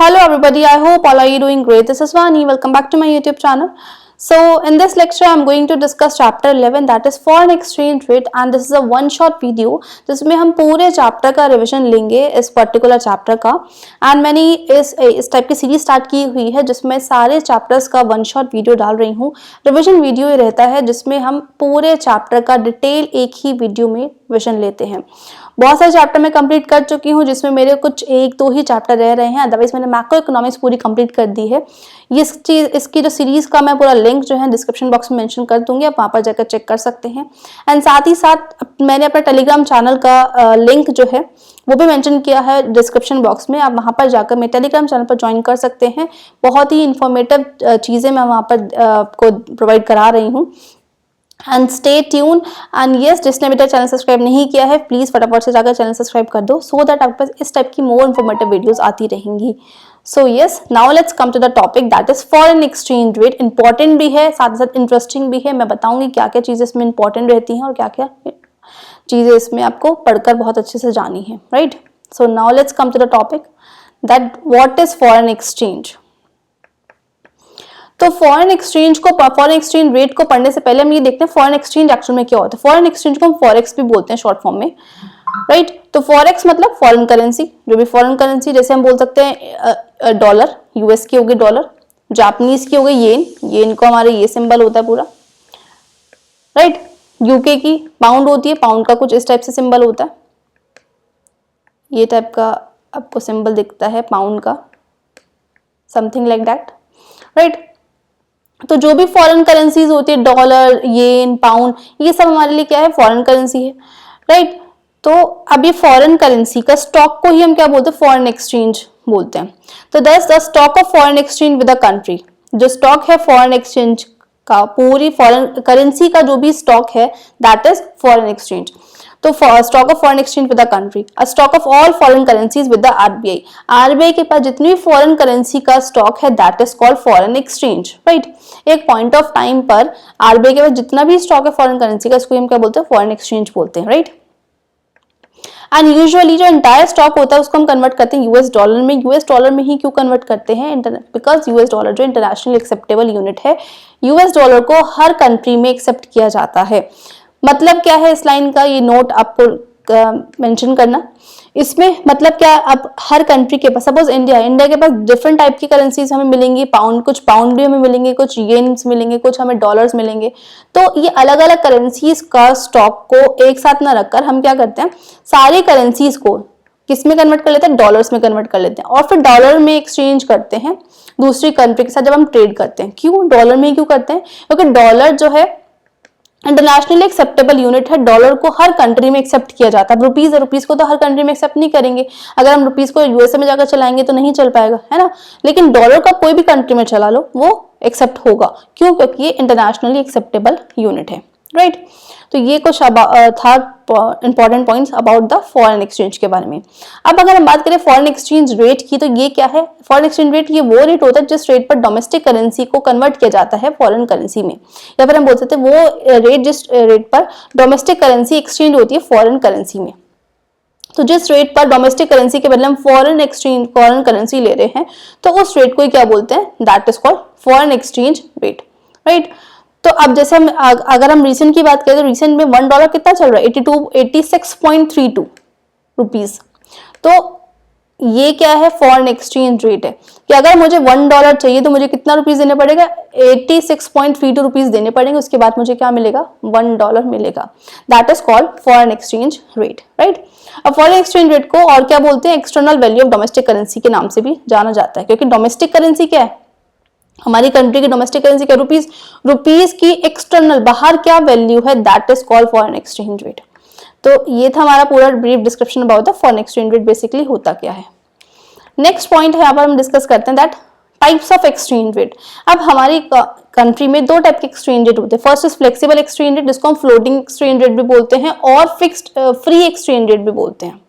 Hello everybody, I hope all are you doing great. This is Vani. Welcome back to my YouTube channel. So in this lecture I am going to discuss chapter 11, that is foreign exchange rate, and this is a one shot video जिसमें हम पूरे chapter का revision लेंगे इस particular chapter का। And मैंने इस type की सीरीज स्टार्ट की हुई है जिसमें सारे चैप्टर्स का वन शॉट वीडियो डाल रही हूँ। रिवीजन वीडियो ये रहता है जिसमें हम पूरे चैप्टर का डिटेल एक ही वीडियो में रिवीजन लेते हैं। बहुत सारे चैप्टर मैं कंप्लीट कर चुकी हूँ जिसमें मेरे कुछ एक दो ही चैप्टर रह रहे हैं, अदरवाइज मैंने मैक्रो इकोनॉमिक्स पूरी कंप्लीट कर दी है। इसकी जो सीरीज का मैं पूरा लिंक जो है डिस्क्रिप्शन बॉक्स में मेंशन कर दूंगी, आप वहां पर जाकर चेक कर सकते हैं। एंड साथ ही साथ मैंने अपना टेलीग्राम चैनल का लिंक जो है वो भी मेंशन किया है डिस्क्रिप्शन बॉक्स में, आप वहां पर जाकर मेरे टेलीग्राम चैनल पर ज्वाइन कर सकते हैं। बहुत ही इंफॉर्मेटिव चीजें मैं वहां पर आपको प्रोवाइड करा रही हूँ। And stay tune. And yes, जिसने मेरा चैनल सब्सक्राइब नहीं किया है प्लीज फटाफट से जाकर चैनल सब्सक्राइब कर दो, सो दैट आपके पास इस टाइप की मोर इन्फॉर्मेटिव वीडियोस आती रहेंगी। So yes, now let's come to the topic, that is foreign exchange rate. Important भी है, साथ ही साथ इंटरेस्टिंग भी है। मैं बताऊंगी क्या क्या चीजें इसमें इंपॉर्टेंट रहती हैं और क्या क्या चीजें इसमें आपको पढ़कर बहुत अच्छे से जानी है, right. So now let's come to the topic, that what is foreign exchange. तो फॉरेन एक्सचेंज रेट को पढ़ने से पहले हम ये देखते हैं फॉरेन एक्सचेंज एक्चुअल में क्या होता है। फॉरेन एक्सचेंज को हम फॉरेक्स भी बोलते हैं शॉर्ट फॉर्म में, राइट। तो फॉरेक्स मतलब फॉरेन करेंसी, जो भी फॉरेन करेंसी, जैसे हम बोल सकते हैं डॉलर, यूएस की होगी डॉलर, जापानीज की हो गई येन, येन को हमारे ये सिंबल होता है पूरा, राइट। यूके की पाउंड होती है, पाउंड का कुछ इस टाइप से सिंबल होता है, ये टाइप का आपको सिंबल दिखता है पाउंड का, समथिंग लाइक दैट, राइट। तो जो भी फॉरेन करेंसीज होती है, डॉलर, येन, पाउंड, ये सब हमारे लिए क्या है, फॉरेन करेंसी है, राइट। तो अब ये फॉरेन करेंसी का स्टॉक को ही हम क्या बोलते हैं, फॉरेन एक्सचेंज बोलते हैं। तो that's the stock of foreign exchange with a country. जो स्टॉक है फॉरेन एक्सचेंज का, पूरी फॉरेन करेंसी का जो भी स्टॉक है, दैट इज फॉरेन एक्सचेंज। तो stock of foreign exchange with the country, a stock of all foreign currencies with the RBI. RBI के पास जितनी भी फॉरेन करेंसी का स्टॉक है, that is called foreign exchange, right. एक point of time पर RBI के पास जितना भी स्टॉक है फॉरेन करेंसी का, इसको हम क्या बोलते हैं, फॉरेन एक्सचेंज बोलते हैं, राइट। एंड यूजुअली जो एंटायर स्टॉक होता है उसको हम कन्वर्ट करते हैं यूएस डॉलर में। यूएस डॉलर में ही क्यों कन्वर्ट करते हैं, बिकॉज यूएस डॉलर जो इंटरनेशनल एक्सेप्टेबल यूनिट है, यूएस डॉलर को हर कंट्री में एक्सेप्ट किया जाता है। मतलब क्या है इस लाइन का, ये नोट आपको मेंशन करना। इसमें मतलब क्या, अब हर कंट्री के पास, सपोज इंडिया के पास डिफरेंट टाइप की करेंसीज हमें मिलेंगी, कुछ पाउंड भी हमें मिलेंगे, कुछ येन्स मिलेंगे, कुछ हमें डॉलर्स मिलेंगे। तो ये अलग अलग करेंसीज का स्टॉक को एक साथ ना रखकर हम क्या करते हैं, सारी करेंसीज को किस में कन्वर्ट कर लेते हैं, डॉलर्स में कन्वर्ट कर लेते हैं, और फिर डॉलर में एक्सचेंज करते हैं दूसरी कंट्री के साथ जब हम ट्रेड करते हैं। क्यों डॉलर में क्यों करते हैं, क्योंकि डॉलर जो है इंटरनेशनली एक्सेप्टेबल यूनिट है, डॉलर को हर कंट्री में एक्सेप्ट किया जाता है। रुपीज को तो हर कंट्री में एक्सेप्ट नहीं करेंगे, अगर हम रुपीज को यूएसए में जाकर चलाएंगे तो नहीं चल पाएगा, है ना। लेकिन डॉलर का कोई भी कंट्री में चला लो वो एक्सेप्ट होगा, क्यों, क्योंकि ये इंटरनेशनली एक्सेप्टेबल यूनिट है, राइट। तो ये कुछ था important points about the foreign exchange के बारे में। अब अगर हम बात करें फॉरेन एक्सचेंज रेट की, तो ये क्या है, फॉरेन एक्सचेंज रेट ये वो रेट होता है जिस रेट पर डोमेस्टिक करेंसी को कन्वर्ट किया जाता है फॉरेन करेंसी में, या फिर हम बोल सकते हैं वो रेट जिस रेट पर डोमेस्टिक करेंसी एक्सचेंज होती है फॉरेन करेंसी में। तो जिस रेट पर डोमेस्टिक करेंसी के बदले हम फॉरेन करेंसी ले रहे हैं, तो उस रेट को क्या बोलते हैं, that is called foreign exchange rate, right. तो अब जैसे हम अगर हम रिसेंट की बात करें तो रिसेंट में $1 कितना चल रहा है, 86.32 रुपीज। तो ये क्या है, फॉरेन एक्सचेंज रेट है कि अगर मुझे $1 चाहिए तो मुझे कितना रुपीज देने पड़ेगा, 86.32 रुपीज देने पड़ेंगे। उसके बाद मुझे क्या मिलेगा, $1 मिलेगा। That is called foreign exchange rate, right. अब फॉरेन एक्सचेंज रेट को और क्या बोलते हैं, external value of domestic currency के नाम से भी जाना जाता है, क्योंकि डोमेस्टिक करेंसी क्या है, हमारी कंट्री की डोमेस्टिक करेंसी क्या, रुपीज की एक्सटर्नल बाहर क्या वैल्यू है, that is called foreign exchange rate. तो ये था हमारा पूरा brief description about the foreign exchange rate, basically होता क्या है। नेक्स्ट पॉइंट है यहाँ पर हम डिस्कस करते हैं that types of exchange rate. अब हमारी कंट्री में दो टाइप के एक्सचेंज रेट होते हैं। First is flexible exchange rate, जिसको हम फ्लोटिंग एक्सचेंज रेट भी बोलते हैं, और फिक्स्ड फ्री एक्सचेंज रेट भी बोलते हैं।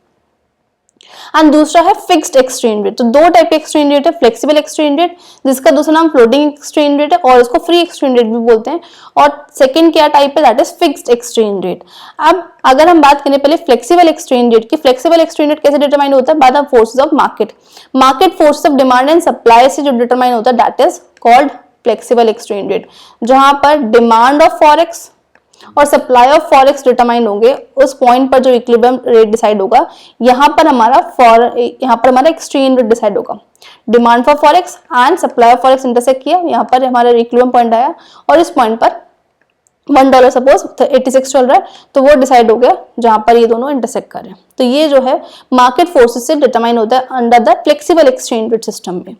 एंड दूसरा है फिक्स्ड एक्सचेंज रेट। तो दो टाइप के एक्सचेंज रेट है, फ्लेक्सिबल एक्सचेंज रेट जिसका दूसरा नाम फ्लोटिंग एक्सचेंज रेट है और इसको फ्री एक्सचेंज रेट भी बोलते हैं, और सेकंड क्या टाइप है, that is fixed exchange rate. अब अगर हम बात करें पहले फ्लेक्सिबल एक्सचेंज रेट की, फ्लेक्सिबल एक्सचेंज रेट कैसे डिटरमाइन होता है, by the forces of market, market force of demand and supply से जो डिटरमाइन होता है that is called flexible exchange rate, जहां पर डिमांड ऑफ फॉरेक्स और सप्लाई ऑफ फॉरेक्स डिटरमाइन होंगे, उस पॉइंट पर जो इक्विलिब्रियम रेट डिसाइड होगा, यहाँ पर हमारा एक्सचेंज रेट डिसाइड होगा। Demand for forex and supply of forex intersect किया, यहाँ पर हमारा इक्विलिब्रियम पॉइंट आया और इस पॉइंट पर $1 सपोज 86 चल रहा है, तो वो डिसाइड हो गया जहां पर ये दोनों इंटरसेक्ट कर रहे हैं। तो ये जो है मार्केट फोर्सेस से डिटरमाइन होता है under the flexible exchange rate system में।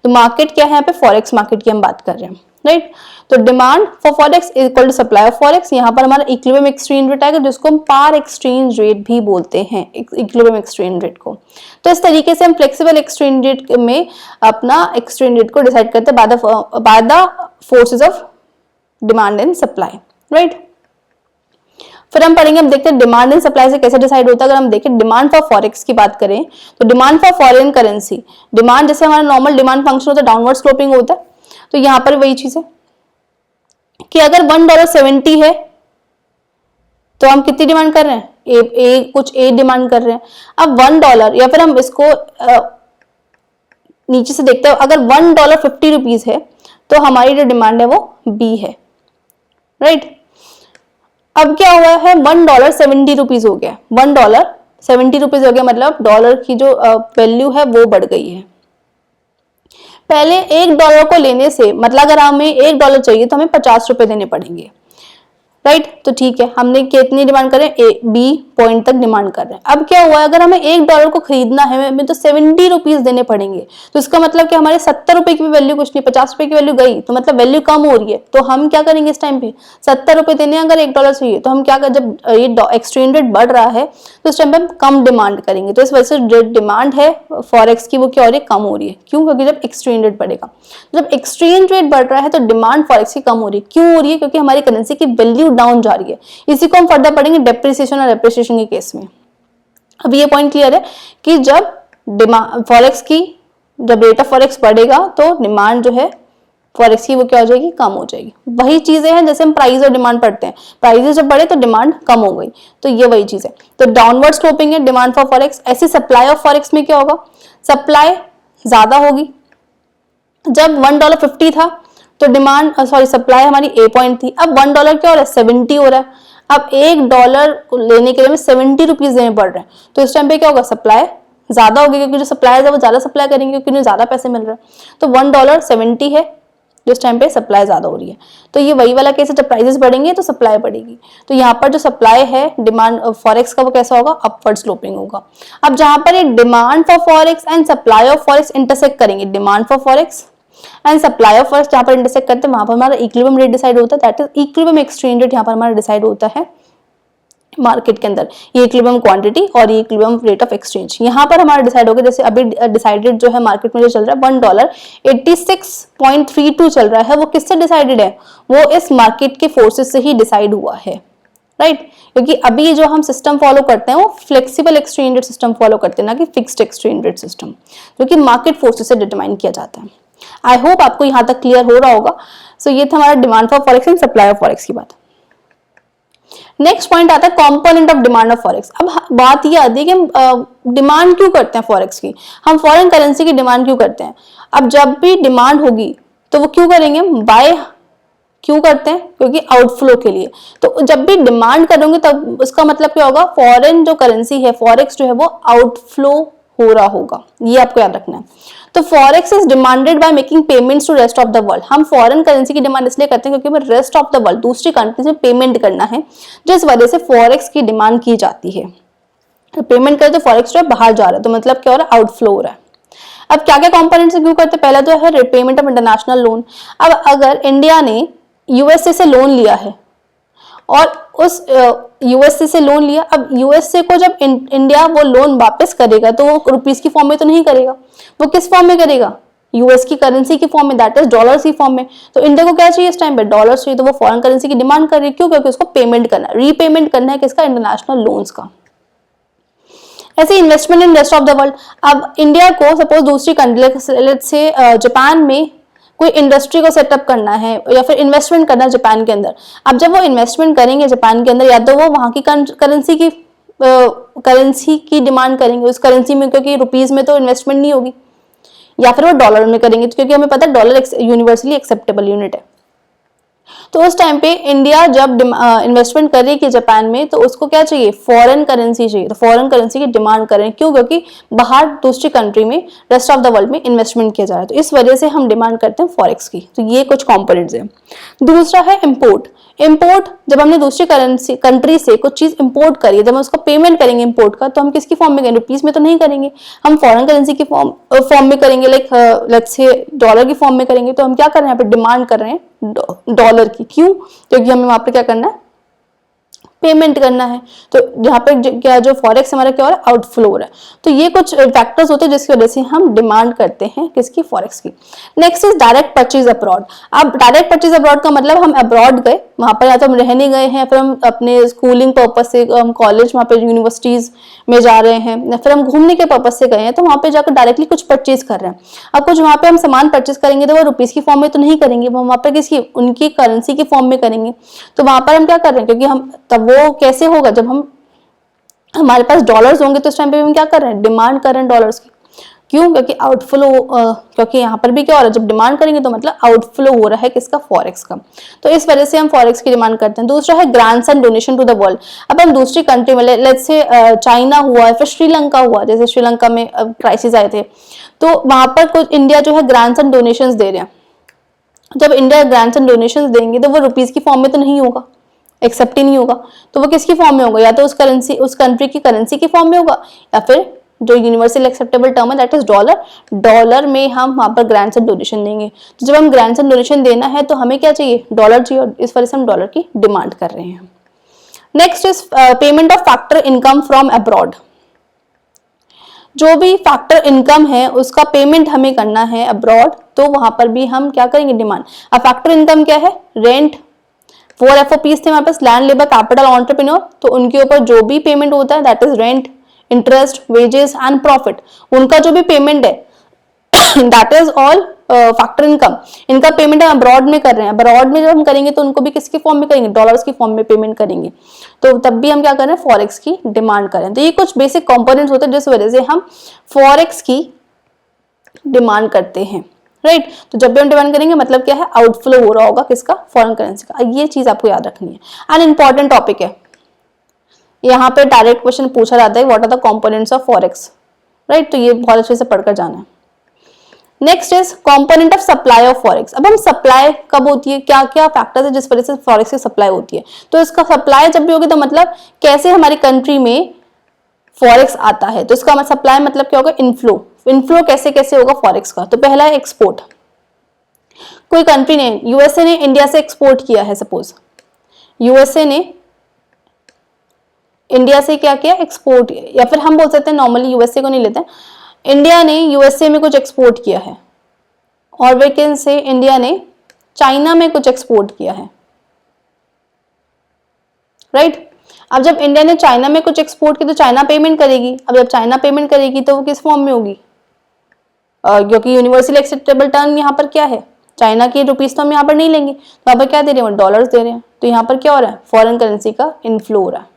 तो मार्केट क्या है, यहाँ पे फॉरेक्स मार्केट की हम बात कर रहे हैं, राइट। तो demand for forex is equal to supply of forex, यहाँ पर हमारा इक्विलिब्रियम एक्सचेंज रेट आएगा जिसको हम पार एक्सचेंज रेट भी बोलते हैं, इक्विलिब्रियम एक्सचेंज रेट को। तो इस तरीके से हम फ्लेक्सिबल एक्सचेंज रेट में अपना एक्सचेंज रेट को डिसाइड करते हैं by the forces of demand and supply, right. फिर हम पढ़ेंगे, हम देखते हैं डिमांड एंड सप्लाई से कैसे डिसाइड होता है। अगर हम देखें डिमांड फॉर फॉरेक्स की बात करें तो demand for foreign currency, demand जैसे हमारा नॉर्मल डिमांड फंक्शन होता है डाउनवर्ड स्लोपिंग होता है, तो यहां पर वही चीज है कि अगर $1.70 है तो हम कितनी डिमांड कर रहे हैं, कुछ ए डिमांड कर रहे हैं। अब $1, या फिर हम इसको नीचे से देखते हैं, अगर $1.50 है तो हमारी जो डिमांड है वो बी है, राइट। अब क्या हुआ है, $1.70 हो गया, $1.70 हो गया, मतलब डॉलर की जो वैल्यू है वो बढ़ गई है। पहले $1 को लेने से मतलब अगर हमें $1 चाहिए तो हमें ₹50 देने पड़ेंगे, राइट। तो ठीक है, हमने कितनी डिमांड करें, बी पॉइंट तक डिमांड कर रहे हैं। अब क्या हुआ, अगर हमें $1 को खरीदना है हमें तो ₹70 देने पड़ेंगे, तो इसका मतलब कि हमारे ₹70 की भी वैल्यू कुछ नहीं, ₹50 की वैल्यू गई, तो मतलब वैल्यू कम हो रही है। तो हम क्या करेंगे इस टाइम पे, ₹70 देने, अगर $1 चाहिए तो हम क्या कर, जब ये एक्सचेंज रेट बढ़ रहा है तो इस टाइम पे हम कम डिमांड करेंगे। तो इस वजह से जो डिमांड है फॉरेक्स की वो क्या हो रही है, कम हो रही है। क्यों, क्योंकि जब एक्सचेंज रेट बढ़ेगा, जब एक्सचेंज रेट बढ़ रहा है तो डिमांड फॉरेक्स की कम हो रही है। क्यों हो रही है, क्योंकि हमारी करेंसी की वैल्यू डाउन जा रही है। इसी को हम फर्दर पढ़ेंगे डेप्रिसिएशन और एप्रिसिएशन के केस में। अब ये पॉइंट क्लियर है कि जब फॉरेक्स की जब रेट ऑफ फॉरेक्स बढ़ेगा तो डिमांड जो है फॉरेक्स की वो क्या हो जाएगी, कम हो जाएगी। वही चीजें हैं जैसे हम प्राइस और डिमांड पढ़ते हैं, प्राइसेस जब बढ़े तो डिमांड कम हो गई, तो ये वही चीज है। तो डाउनवर्ड स्लोपिंग है डिमांड फॉर फॉरेक्स। ऐसी सप्लाई ऑफ फॉरेक्स में क्या होगा, सप्लाई ज्यादा होगी। जब $1.50 था तो डिमांड सप्लाई हमारी ए पॉइंट थी, अब $1 क्या हो रहा है, 70 हो रहा है। अब $1 लेने के लिए हमें ₹70 देने पड़ रहे हैं, तो इस टाइम पे क्या होगा, सप्लाई ज्यादा होगी, क्योंकि जो सप्लाई है वो ज्यादा सप्लाई करेंगे क्योंकि उन्हें ज्यादा पैसे मिल रहे हैं। तो $1.70 है जिस टाइम पे सप्लाई ज्यादा हो रही है। तो ये वही वाला केस है, जब प्राइसेस बढ़ेंगे तो सप्लाई बढ़ेगी। तो यहाँ पर जो सप्लाई है डिमांड फॉरेक्स का वो कैसा होगा, अपवर्ड स्लोपिंग होगा। अब जहां पर ये demand for forex and supply of forex intersect करेंगे, demand for forex and supply of forex जहां पर इंटरसेक्ट करते हैं वहां पर हमारा इक्विलिब्रियम रेट डिसाइड होता है, that is equilibrium exchange rate यहाँ पर हमारा डिसाइड होता है मार्केट के अंदर। ये इक्विलिब्रियम क्वांटिटी और ये इक्विलिब्रियम रेट ऑफ एक्सचेंज यहाँ पर हमारा डिसाइड होगा। जैसे अभी डिसाइडेड जो है मार्केट में जो चल रहा है $1.86.32 चल रहा है, वो किससे डिसाइडेड है, वो इस मार्केट के फोर्सेस से ही डिसाइड हुआ है, राइट। क्योंकि अभी जो हम सिस्टम फॉलो करते हैं वो flexible exchange rate system follow करते हैं, ना कि फिक्स्ड एक्सचेंज रेट सिस्टम, जो कि मार्केट फोर्सेस से डिटरमाइन किया जाता है। आई होप आपको यहाँ तक क्लियर हो रहा होगा। सो ये था हमारा demand for forex and supply of forex की बात। नेक्स्ट पॉइंट आता है component of demand of forex. अब बात ये आती है कि हम डिमांड क्यों करते हैं फॉरेक्स की, हम फॉरेन करेंसी की डिमांड क्यों करते हैं। अब जब भी डिमांड होगी तो वो क्यों करेंगे, बाय क्यों करते हैं, क्योंकि आउटफ्लो के लिए। तो जब भी डिमांड करोगे तब उसका मतलब क्या होगा, फॉरेन जो करेंसी है फॉरेक्स जो है वो आउटफ्लो हो रहा होगा, ये आपको याद रखना है। तो forex is demanded by making payments to rest of the world. हम फॉरेन करेंसी की डिमांड इसलिए करते हैं क्योंकि रेस्ट ऑफ द वर्ल्ड दूसरी कंट्रीज में पेमेंट करना है, जिस वजह से फॉरेक्स की डिमांड की जाती है। पेमेंट करें तो फॉरेक्स जो है बाहर जा रहा है, तो मतलब क्या हो रहा है, आउटफ्लो हो रहा है। अब क्या क्या कॉम्पोनेंट से क्यों करते हैं, पहला तो है रिपेमेंट ऑफ इंटरनेशनल लोन। अब अगर इंडिया ने यूएसए से लोन लिया है और उस यूएसए से लोन लिया, अब यूएसए को जब इंडिया वो लोन वापस करेगा तो वो रुपीस की फॉर्म में तो नहीं करेगा, वो किस फॉर्म में करेगा, यूएस की करेंसी की फॉर्म में, दैट इज डॉलर्स की फॉर्म में। तो इंडिया को क्या चाहिए इस टाइम पे, डॉलर्स चाहिए, तो वो फॉरेन करेंसी की डिमांड कर रही है। क्यों, क्योंकि उसको पेमेंट करना है, रीपेमेंट करना है किसका, इंटरनेशनल लोन्स का। ऐसे investment in rest of the world, अब इंडिया को सपोज दूसरी कंट्री लेट्स से जापान में कोई इंडस्ट्री को सेटअप करना है या फिर इन्वेस्टमेंट करना है जापान के अंदर। अब जब वो इन्वेस्टमेंट करेंगे जापान के अंदर, या तो वो वहां की करेंसी की डिमांड करेंगे उस करेंसी में, क्योंकि रुपीज में तो इन्वेस्टमेंट नहीं होगी, या फिर वो डॉलर में करेंगे, क्योंकि हमें पता है डॉलर यूनिवर्सली एक्सेप्टेबल यूनिट है। तो उस टाइम पे इंडिया जब इन्वेस्टमेंट कर रही है जापान में, तो उसको क्या चाहिए, फॉरेन करेंसी चाहिए। तो फॉरेन करेंसी की डिमांड कर रहे हैं, क्यों, क्योंकि बाहर दूसरी कंट्री में रेस्ट ऑफ द वर्ल्ड में इन्वेस्टमेंट किया जा रहा है, तो इस वजह से हम डिमांड करते हैं फॉरेक्स की। तो ये कुछ कंपोनेंट्स हैं। दूसरा है इंपोर्ट। इंपोर्ट, जब हमने दूसरी कंट्री से कुछ चीज इंपोर्ट करी है, जब हम उसका पेमेंट करेंगे इंपोर्ट का, तो हम किसकी फॉर्म में करेंगे, रुपीज में तो नहीं करेंगे, हम फॉरेन करेंसी की फॉर्म में करेंगे, लाइक लेट्स से डॉलर की फॉर्म में करेंगे। तो हम क्या कर रहे हैं, यहाँ पे डिमांड कर रहे हैं डॉलर की, क्यों, क्योंकि हमें वहां पे क्या करना है, पेमेंट करना है। तो यहाँ पे क्या जो फॉरेक्स हमारा क्या हो रहा है, आउटफ्लो हो रहा है। तो ये कुछ फैक्टर्स होते हैं जिसकी वजह से हम डिमांड करते हैं किसकी, फॉरेक्स की। Next is direct purchase abroad. अब डायरेक्ट परचेज अब्रॉड का मतलब हम अब्रॉड गए, वहां पर या तो हम रहने गए हैं, फिर हम अपने स्कूलिंग पर्पज से हम कॉलेज वहां पे यूनिवर्सिटीज में जा रहे हैं, या फिर हम घूमने के पर्पज से गए हैं, तो वहां पे जाकर डायरेक्टली कुछ परचेज कर रहे हैं। अब कुछ वहां पे हम सामान परचेज करेंगे तो वो रुपीज की फॉर्म में तो नहीं करेंगे, वो वहां पर किसकी, उनकी करेंसी की फॉर्म में करेंगे। तो वहां पर हम क्या कर रहे हैं, क्योंकि हम तब वो कैसे होगा, जब हमारे पास डॉलर्स होंगे, तो उस टाइम पे हम क्या कर रहे हैं, डिमांड कर रहे हैं डॉलर्स की, क्यों, क्योंकि आउटफ्लो, क्योंकि यहाँ पर भी क्या हो रहा है, जब डिमांड करेंगे तो मतलब आउटफ्लो हो रहा है किसका, फॉरेक्स का। तो इस वजह से हम फॉरेक्स की डिमांड करते हैं। दूसरा है grants and donation to the world. अब हम दूसरी कंट्री में, लेट्स से चाइना हुआ या फिर श्रीलंका हुआ, जैसे श्रीलंका में क्राइसिस आए थे, तो वहां पर कुछ इंडिया जो है ग्रांट्स एंड डोनेशन दे रहे हैं। जब इंडिया ग्रांट्स एंड डोनेशन देंगे तो वो रुपीज की फॉर्म में तो नहीं होगा, एक्सेप्ट ही नहीं होगा, तो वो किसकी फॉर्म में होगा, या तो उस कंट्री की करेंसी की फॉर्म में होगा, या फिर जो यूनिवर्सल एक्सेप्टेबल टर्म है दैट इज डॉलर, डॉलर में हम वहां पर ग्रांट्स एंड डोनेशन देंगे। तो जब हम ग्रांट्स एंड डोनेशन देना है तो हमें क्या चाहिए, डॉलर चाहिए, और इस वजह से हम डॉलर की डिमांड कर रहे हैं। Next is payment of factor income from abroad. जो भी फैक्टर इनकम है उसका पेमेंट हमें करना है अब्रॉड, तो वहां पर भी हम क्या करेंगे, डिमांड। अब फैक्टर इनकम क्या है, रेंट, 4 FOPs थे हमारे पास, लैंड, लेबर, कैपिटल, एंटरप्रेन्योर, तो उनके ऊपर जो भी पेमेंट होता है that is rent, interest, wages and profit, उनका जो भी पेमेंट है that is all factor income. इनका पेमेंट हम अब्रॉड में कर रहे हैं, अब्रॉड में जब हम करेंगे तो उनको भी किसकी फॉर्म में करेंगे, डॉलर्स की फॉर्म में पेमेंट करेंगे, तो तब भी हम क्या कर रहे हैं, फॉरेक्स की डिमांड कर रहे हैं। तो ये कुछ बेसिक कंपोनेंट्स होते हैं जिस वजह से हम फॉरेक्स की डिमांड करते हैं, राइट। तो जब भी हम डिमांड करेंगे मतलब क्या है, आउटफ्लो हो रहा होगा किसका, फॉरेन करेंसी का। ये चीज आपको याद रखनी है, एन इंपॉर्टेंट टॉपिक है। यहाँ पे डायरेक्ट क्वेश्चन पूछा जाता है, what are the components of forex, right. तो ये बहुत अच्छे से पढ़कर जाना है। Next is component of supply of forex. अब हम सप्लाई कब होती है, क्या क्या फैक्टर्स है जिस वजह से फॉरेक्स की सप्लाई होती है। तो इसका सप्लाई जब भी होगी तो मतलब कैसे हमारी कंट्री में फॉरेक्स आता है, तो इसका सप्लाई मतलब क्या होगा, इनफ्लो। इनफ्लो कैसे कैसे होगा फॉरेक्स का, तो पहला है एक्सपोर्ट। कोई कंट्री ने, यूएसए ने इंडिया से एक्सपोर्ट किया है, सपोज यूएसए ने इंडिया से क्या किया, एक्सपोर्ट, या फिर हम बोल सकते हैं नॉर्मली यूएसए को नहीं लेते हैं, इंडिया ने यूएसए में कुछ एक्सपोर्ट किया है, और वे कैन से इंडिया ने चाइना में कुछ एक्सपोर्ट किया है, राइट। अब जब इंडिया ने चाइना में कुछ एक्सपोर्ट किया तो चाइना पेमेंट करेगी। अब जब चाइना पेमेंट करेगी तो वो किस फॉर्म में होगी, क्योंकि यूनिवर्सल एक्सेप्टेबल टर्म यहाँ पर क्या है, चाइना की रुपीस तो हम यहाँ पर नहीं लेंगे, तो यहाँ पर क्या दे रहे हैं, डॉलर्स दे रहे हैं। तो यहाँ पर क्या हो रहा है, फॉरेन करेंसी का इनफ्लो हो रहा है,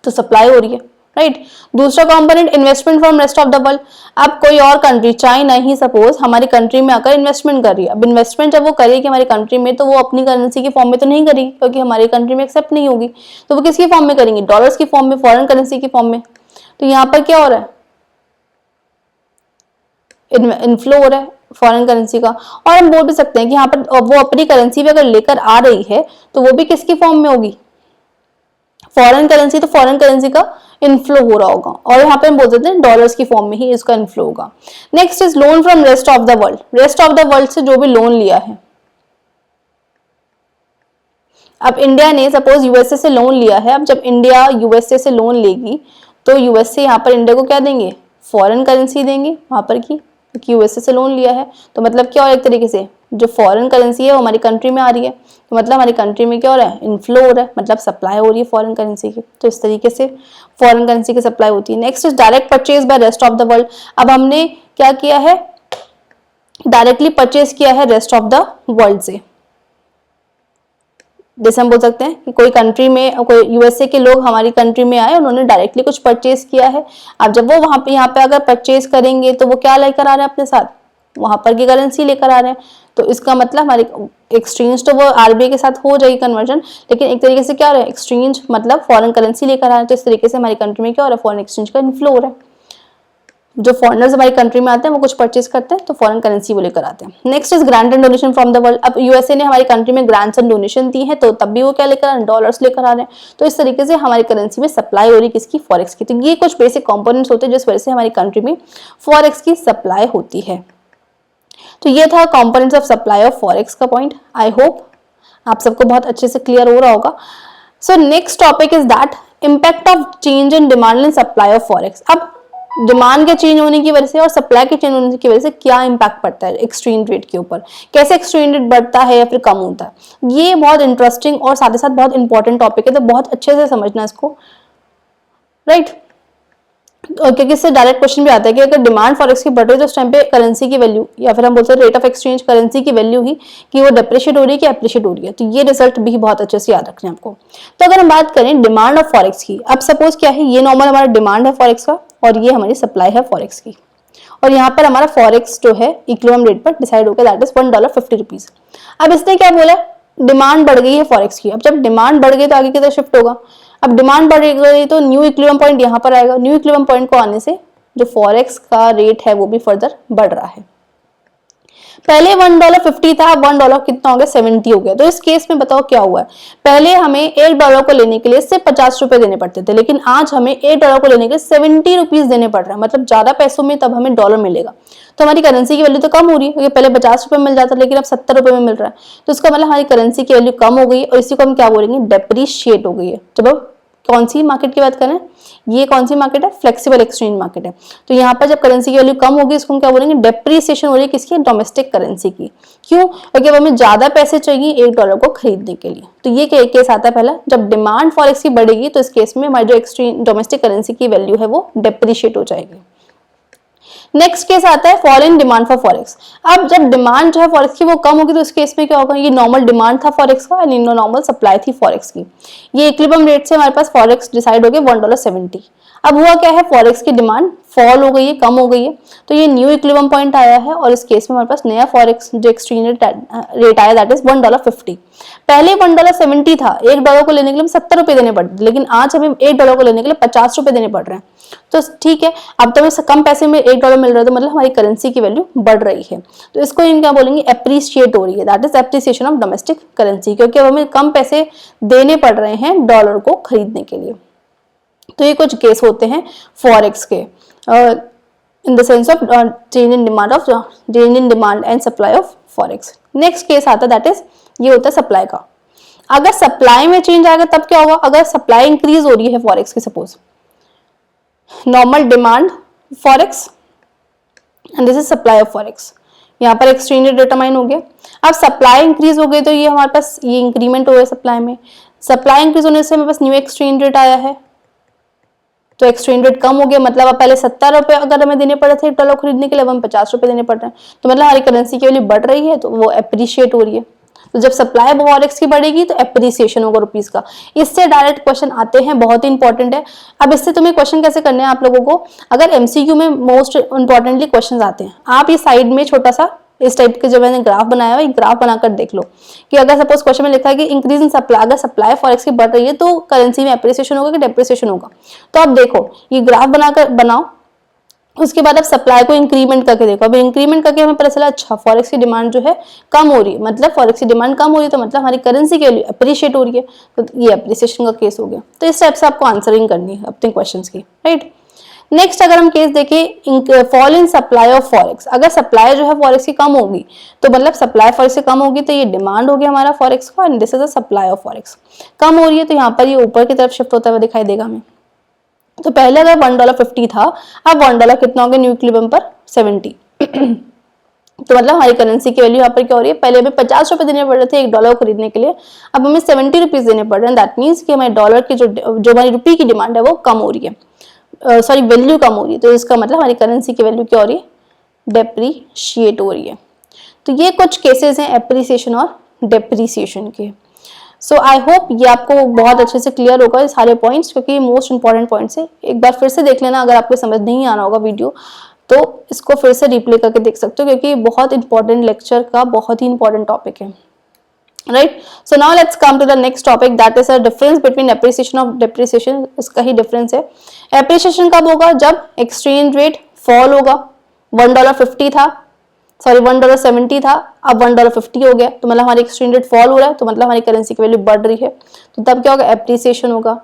तो सप्लाई हो रही है, राइट। दूसरा component investment from rest of the world. अब कोई और कंट्री, चाइना ही सपोज हमारी कंट्री में आकर इन्वेस्टमेंट कर रही है। अब इन्वेस्टमेंट जब वो करेगी हमारी कंट्री में, तो वो अपनी करेंसी की फॉर्म में तो नहीं करेगी, क्योंकि हमारी कंट्री में एक्सेप्ट नहीं होगी, तो वो किसकी फॉर्म में करेंगे, डॉलर्स की फॉर्म में, फॉरेन करेंसी की फॉर्म में। तो यहाँ पर क्या हो रहा है, इनफ्लो हो रहा है फॉरेन करेंसी का। और हम बोल भी सकते हैं कि यहाँ पर वो अपनी करेंसी भी अगर लेकर आ रही है तो वो भी किसकी फॉर्म में होगी, फॉरेन करेंसी, तो फॉरेन करेंसी का इनफ्लो हो रहा होगा, और यहाँ पे हम बोल सकते हैं डॉलर्स की फॉर्म में ही इसका इनफ्लो होगा। Next is loan from rest of the world. Rest of the world से जो भी लोन लिया है, अब इंडिया ने सपोज यूएसए से लोन लिया है, अब जब इंडिया यूएसए से लोन लेगी तो यूएसए यहाँ पर इंडिया को क्या देंगे, फॉरेन करेंसी देंगे वहां पर की, क्योंकि यूएसए से लोन लिया है, तो मतलब क्या, और एक तरीके से जो फॉरेन करेंसी है वो हमारी कंट्री में आ रही है, तो मतलब हमारी कंट्री में क्या हो रहा है, इनफ्लो हो रहा है, मतलब सप्लाई हो रही है फॉरेन करेंसी की। तो इस तरीके से फॉरेन करेंसी की सप्लाई होती है। Next is direct purchase by rest of the world. अब हमने क्या किया है, डायरेक्टली परचेज किया है रेस्ट ऑफ द वर्ल्ड से। जैसे हम बोल सकते हैं कि कोई कंट्री में, कोई यूएसए के लोग हमारी कंट्री में आए, उन्होंने डायरेक्टली कुछ परचेज किया है। अब जब वो वहां पे यहाँ पे अगर परचेज करेंगे तो वो क्या लेकर आ रहे हैं अपने साथ, वहां पर की करेंसी लेकर आ रहे हैं। तो इसका मतलब हमारी एक्सचेंज तो वो आरबीआई के साथ हो जाएगी कन्वर्जन, लेकिन एक तरीके से क्या हो रहा है, एक्सचेंज मतलब फॉरेन करेंसी लेकर आ रहे हैं। तो इस तरीके से हमारी कंट्री में क्या हो रहा है, फॉरेन एक्सचेंज का इनफ्लो हो रहा है। जो फॉरेनर्स हमारी कंट्री में आते हैं वो कुछ परचेज करते हैं तो फॉरेन करेंसी वो लेकर आते हैं। Next is grant and donation from the world. अब यूएसए ने हमारी कंट्री में ग्रांट्स एंड डोनेशन दी है, तो तब भी वो क्या लेकर आ रहे हैं, डॉलर्स लेकर आ रहे हैं। तो इस तरीके से हमारी करेंसी में सप्लाई हो रही है किसकी, फॉरेक्स की। तो ये कुछ बेसिक कंपोनेंट्स होते हैं जिस वजह से हमारी कंट्री में फॉरेक्स की सप्लाई होती है। तो ये था components of supply of forex का पॉइंट। आई होप आप सबको बहुत अच्छे से क्लियर हो रहा होगा। So next topic is that impact of change in demand and supply of forex. अब डिमांड के चेंज होने की वजह से और सप्लाई के चेंज होने की वजह से क्या इम्पैक्ट पड़ता है एक्सचेंज रेट के ऊपर, कैसे एक्सचेंज रेट बढ़ता है या फिर कम होता है। ये बहुत इंटरेस्टिंग और साथ ही साथ बहुत इंपॉर्टेंट टॉपिक है, तो बहुत अच्छे से समझना इसको, राइट। क्योंकि इससे डायरेक्ट क्वेश्चन भी आता है कि अगर डिमांड फॉरेक्स की बढ़ रही है तो उस टाइम पे करेंसी की वैल्यू, या फिर हम बोलते हैं रेट ऑफ एक्सचेंज, करेंसी की वैल्यू ही कि वो डेप्रिशिएट हो रही है कि एप्रिशिएट हो रही है। तो ये रिजल्ट भी बहुत अच्छे से याद रखना है आपको। तो अगर हम बात करें डिमांड ऑफ फॉरेक्स की, अब सपोज क्या है, ये नॉर्मल हमारा डिमांड है फॉरेक्स का और ये हमारी सप्लाई है फॉरेक्स की, और यहाँ पर हमारा फॉरेक्स जो है इक्विलिब्रियम रेट पर डिसाइड हो गया, दैट इज $1.50। अब इसने क्या बोला, डिमांड बढ़ गई है फॉरेक्स की। अब जब डिमांड बढ़ गई तो आगे की तरफ शिफ्ट होगा। अब डिमांड बढ़ गई तो न्यू इक्विलिब्रियम पॉइंट यहाँ पर आएगा। न्यू इक्विलिब्रियम पॉइंट को आने से जो फॉरेक्स का रेट है वो भी फर्दर बढ़ रहा है। पहले $1.50 था, अब $1 कितना हो गया, 70 हो गया। तो इस केस में बताओ क्या हुआ है, पहले हमें $1 को लेने के लिए सिर्फ 50 रुपए देने पड़ते थे, लेकिन आज हमें $1 को लेने के लिए 70 रुपीज देने पड़ रहा है। मतलब ज्यादा पैसों में तब हमें डॉलर मिलेगा। तो हमारी करेंसी की वैल्यू तो कम हो रही है, क्योंकि पहले 50 रुपए मिल जाता लेकिन अब 70 रुपए में मिल रहा है। तो इसका मतलब हमारी करेंसी की वैल्यू कम हो गई और इसी को हम क्या बोलेंगे, डेप्रिशिएट हो गई है। जब कौन सी मार्केट की बात करें, ये कौन सी मार्केट है, फ्लेक्सिबल एक्सचेंज मार्केट है। तो यहाँ पर जब करेंसी की वैल्यू कम होगी इसको हम क्या बोलेंगे, डेप्रिसिएशन हो रही है किसकी, डोमेस्टिक करेंसी की। क्यों, क्योंकि अब हमें ज्यादा पैसे चाहिए $1 को खरीदने के लिए। तो ये केस आता है पहला, जब डिमांड फॉरेक्स की बढ़ेगी तो इस केस में हमारी जो एक्सचेंज डोमेस्टिक करेंसी की वैल्यू है वो डेप्रिशिएट हो जाएगी। नेक्स्ट केस आता है fall in demand for forex. अब जब डिमांड जो है फॉरेक्स की वो कम होगी तो इस केस में क्या होगा, ये नॉर्मल डिमांड था फॉरेक्स का एंड नॉर्मल सप्लाई थी फॉरेक्स की। ये इक्विलिब्रियम रेट से हमारे पास फॉरेक्स डिसाइड हो गया $1.70। अब हुआ क्या है, फॉरेक्स की डिमांड फॉल हो गई है, कम हो गई है, तो ये न्यू इक्विलिब्रियम पॉइंट आया है और इस केस में हमारे पास नया फॉरेक्स जो एक्सचेंज रेट आया दैट इज $1.50। पहले $1.70 था, $1 को लेने के लिए 70 रुपए देने पड़ते, लेकिन आज हमें $1 को लेने के लिए 50 रुपए देने पड़ रहे हैं। तो ठीक है, अब तो हमें कम पैसे में $1 मिल रहा है, तो मतलब हमारी करेंसी की वैल्यू बढ़ रही है। तो इसको इन क्या बोलेंगे, एप्रिशिएट हो रही है, that is appreciation of domestic currency, क्योंकि अब हमें कम पैसे देने पड़ रहे हैं डॉलर को खरीदने के लिए। तो ये कुछ केस होते हैं फॉरेक्स के in the sense of change in demand and supply of forex. Next case आता है दैट इज, ये होता है सप्लाई का। अगर सप्लाई में चेंज आएगा तब क्या होगा, अगर सप्लाई इंक्रीज हो रही है फॉरेक्स की, suppose normal demand forex and this is supply of forex, यहाँ पर एक्सचेंज रेट डिटरमाइन हो गया। अब सप्लाई इंक्रीज हो गई तो ये हमारे पास ये इंक्रीमेंट हो गया सप्लाई में। सप्लाई इंक्रीज होने से हमारे पास न्यू एक्सचेंज रेट आया है, तो एक्सचेंज रेट कम हो गया। मतलब अब पहले 70 रुपए अगर हमें देने पड़े थे $1 खरीदने के लिए, अब हम 50 रुपए देने पड़ रहे हैं। तो मतलब हमारी करेंसी की वैल्यू बढ़ रही है, तो वो एप्रिशिएट हो रही है। तो जब सप्लाई फॉरेक्स की बढ़ेगी तो एप्रिसिएशन होगा रुपीस का। इससे डायरेक्ट क्वेश्चन आते हैं, बहुत ही इंपॉर्टेंट है। अब इससे तुम्हें क्वेश्चन कैसे करने हैं आप लोगों को, अगर एमसीक्यू में मोस्ट इंपॉर्टेंटली क्वेश्चन आते हैं, आप ये साइड में छोटा सा इस टाइप के जो मैंने ग्राफ बनाया है, ग्राफ बनाकर देख लो कि अगर सपोज क्वेश्चन में लिखा है कि इंक्रीज इन सप्लाई, अगर सप्लाई फॉरेक्स की बढ़ रही है तो करेंसी में एप्रिसिएशन होगा कि डेप्रिसिएशन होगा। तो आप देखो ये ग्राफ बनाओ, उसके बाद आप सप्लाई को इंक्रीमेंट करके देखो। अब इंक्रीमेंट करके हमें पता चला अच्छा फॉरेक्स की डिमांड जो है कम हो रही है, मतलब फॉरेक्स की डिमांड कम हो रही है तो मतलब हमारी करेंसी की वैल्यू एप्रिशिएट हो रही है, तो ये एप्रिसिएशन का केस हो गया। तो इस टाइप से आपको आंसरिंग करनी है अपने क्वेश्चंस की, राइट। नेक्स्ट अगर हम केस देखें fall in supply of forex, अगर सप्लाई जो है फॉरेक्स की कम होगी तो मतलब सप्लाई फॉरेक्स से कम होगी तो ये डिमांड हो गया हमारा फॉरेक्स का and this is the supply of forex. कम हो रही है तो यहाँ पर ये ऊपर की तरफ शिफ्ट होता हुआ दिखाई देगा हमें। तो पहले अगर $1.50 था, अब $1 कितना हो गया न्यू इक्विलिब्रियम पर 70। तो मतलब हमारी करेंसी की वैल्यू यहाँ पर क्या हो रही है, पहले हमें 50 रुपए देने पड़ रहे थे 1 डॉलर को खरीदने के लिए, अब हमें 70 रुपीज देने पड़ रहे हैं। दैट मीन्स कि हमारे डॉलर की जो हमारी रुपये की डिमांड है वो कम हो रही है, सॉरी वैल्यू कम हो रही है। तो इसका मतलब हमारी करेंसी की वैल्यू क्या हो रही है, डेप्रीशिएट हो रही है। तो ये कुछ केसेस हैं एप्रिसिएशन और डेप्रीसिएशन के। सो आई होप ये आपको बहुत अच्छे से क्लियर होगा ये सारे पॉइंट्स, क्योंकि ये मोस्ट इंपॉर्टेंट पॉइंट्स है। एक बार फिर से देख लेना, अगर आपको समझ नहीं आना होगा वीडियो तो इसको फिर से रिप्ले करके देख सकते हो, क्योंकि बहुत इंपॉर्टेंट लेक्चर का बहुत ही इंपॉर्टेंट टॉपिक है, right. So now let's come to the next topic, that is a difference between appreciation और डेप्रिसिएशन। इसका ही डिफरेंस है। एप्रिसिएशन कब होगा, जब एक्सचेंज रेट फॉल होगा, $1.50 था, सॉरी $1.70 था, अब $1.50 हो गया, तो मतलब हमारी एक्सचेंज रेट फॉल हो रहा है, तो मतलब हमारी करेंसी की वैल्यू बढ़ रही है, तो तब क्या होगा, एप्रिसिएशन होगा।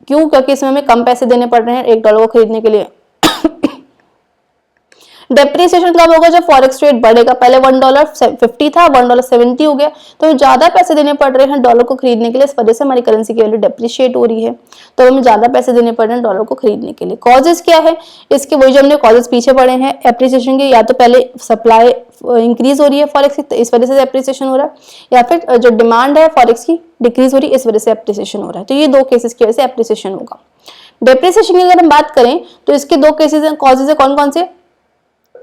क्यों, क्योंकि इसमें हमें कम पैसे देने पड़ रहे हैं 1 डॉलर को खरीदने के लिए। डेप्रिसिएशन कब होगा, जब फॉरेक्स रेट बढ़ेगा, पहले $1.50 था, $1.70 हो गया, तो ज्यादा पैसे देने पड़ रहे हैं डॉलर को खरीदने के लिए, इस वजह से हमारी करेंसी की वैल्यू डेप्रिशिएट हो रही है, तो हमें ज्यादा पैसे देने पड़ रहे हैं डॉलर को खरीदने के लिए। कॉजेस क्या है इसके, वही जो हमने कॉजेस पीछे पड़े हैं एप्रिसिएशन के, या तो पहले सप्लाई इंक्रीज हो रही है फॉरेक्स की, इस वजह से एप्रिसिएशन हो रहा है, या फिर जो डिमांड है फॉरेक्स की डिक्रीज हो रही है, इस वजह से एप्रिसिएशन हो रहा है। तो ये दो केसेस की वजह से एप्रिसिएशन होगा। डेप्रिसिएशन की अगर हम बात करें तो इसके दो केसेस हैं, कॉजेज है कौन कौन से,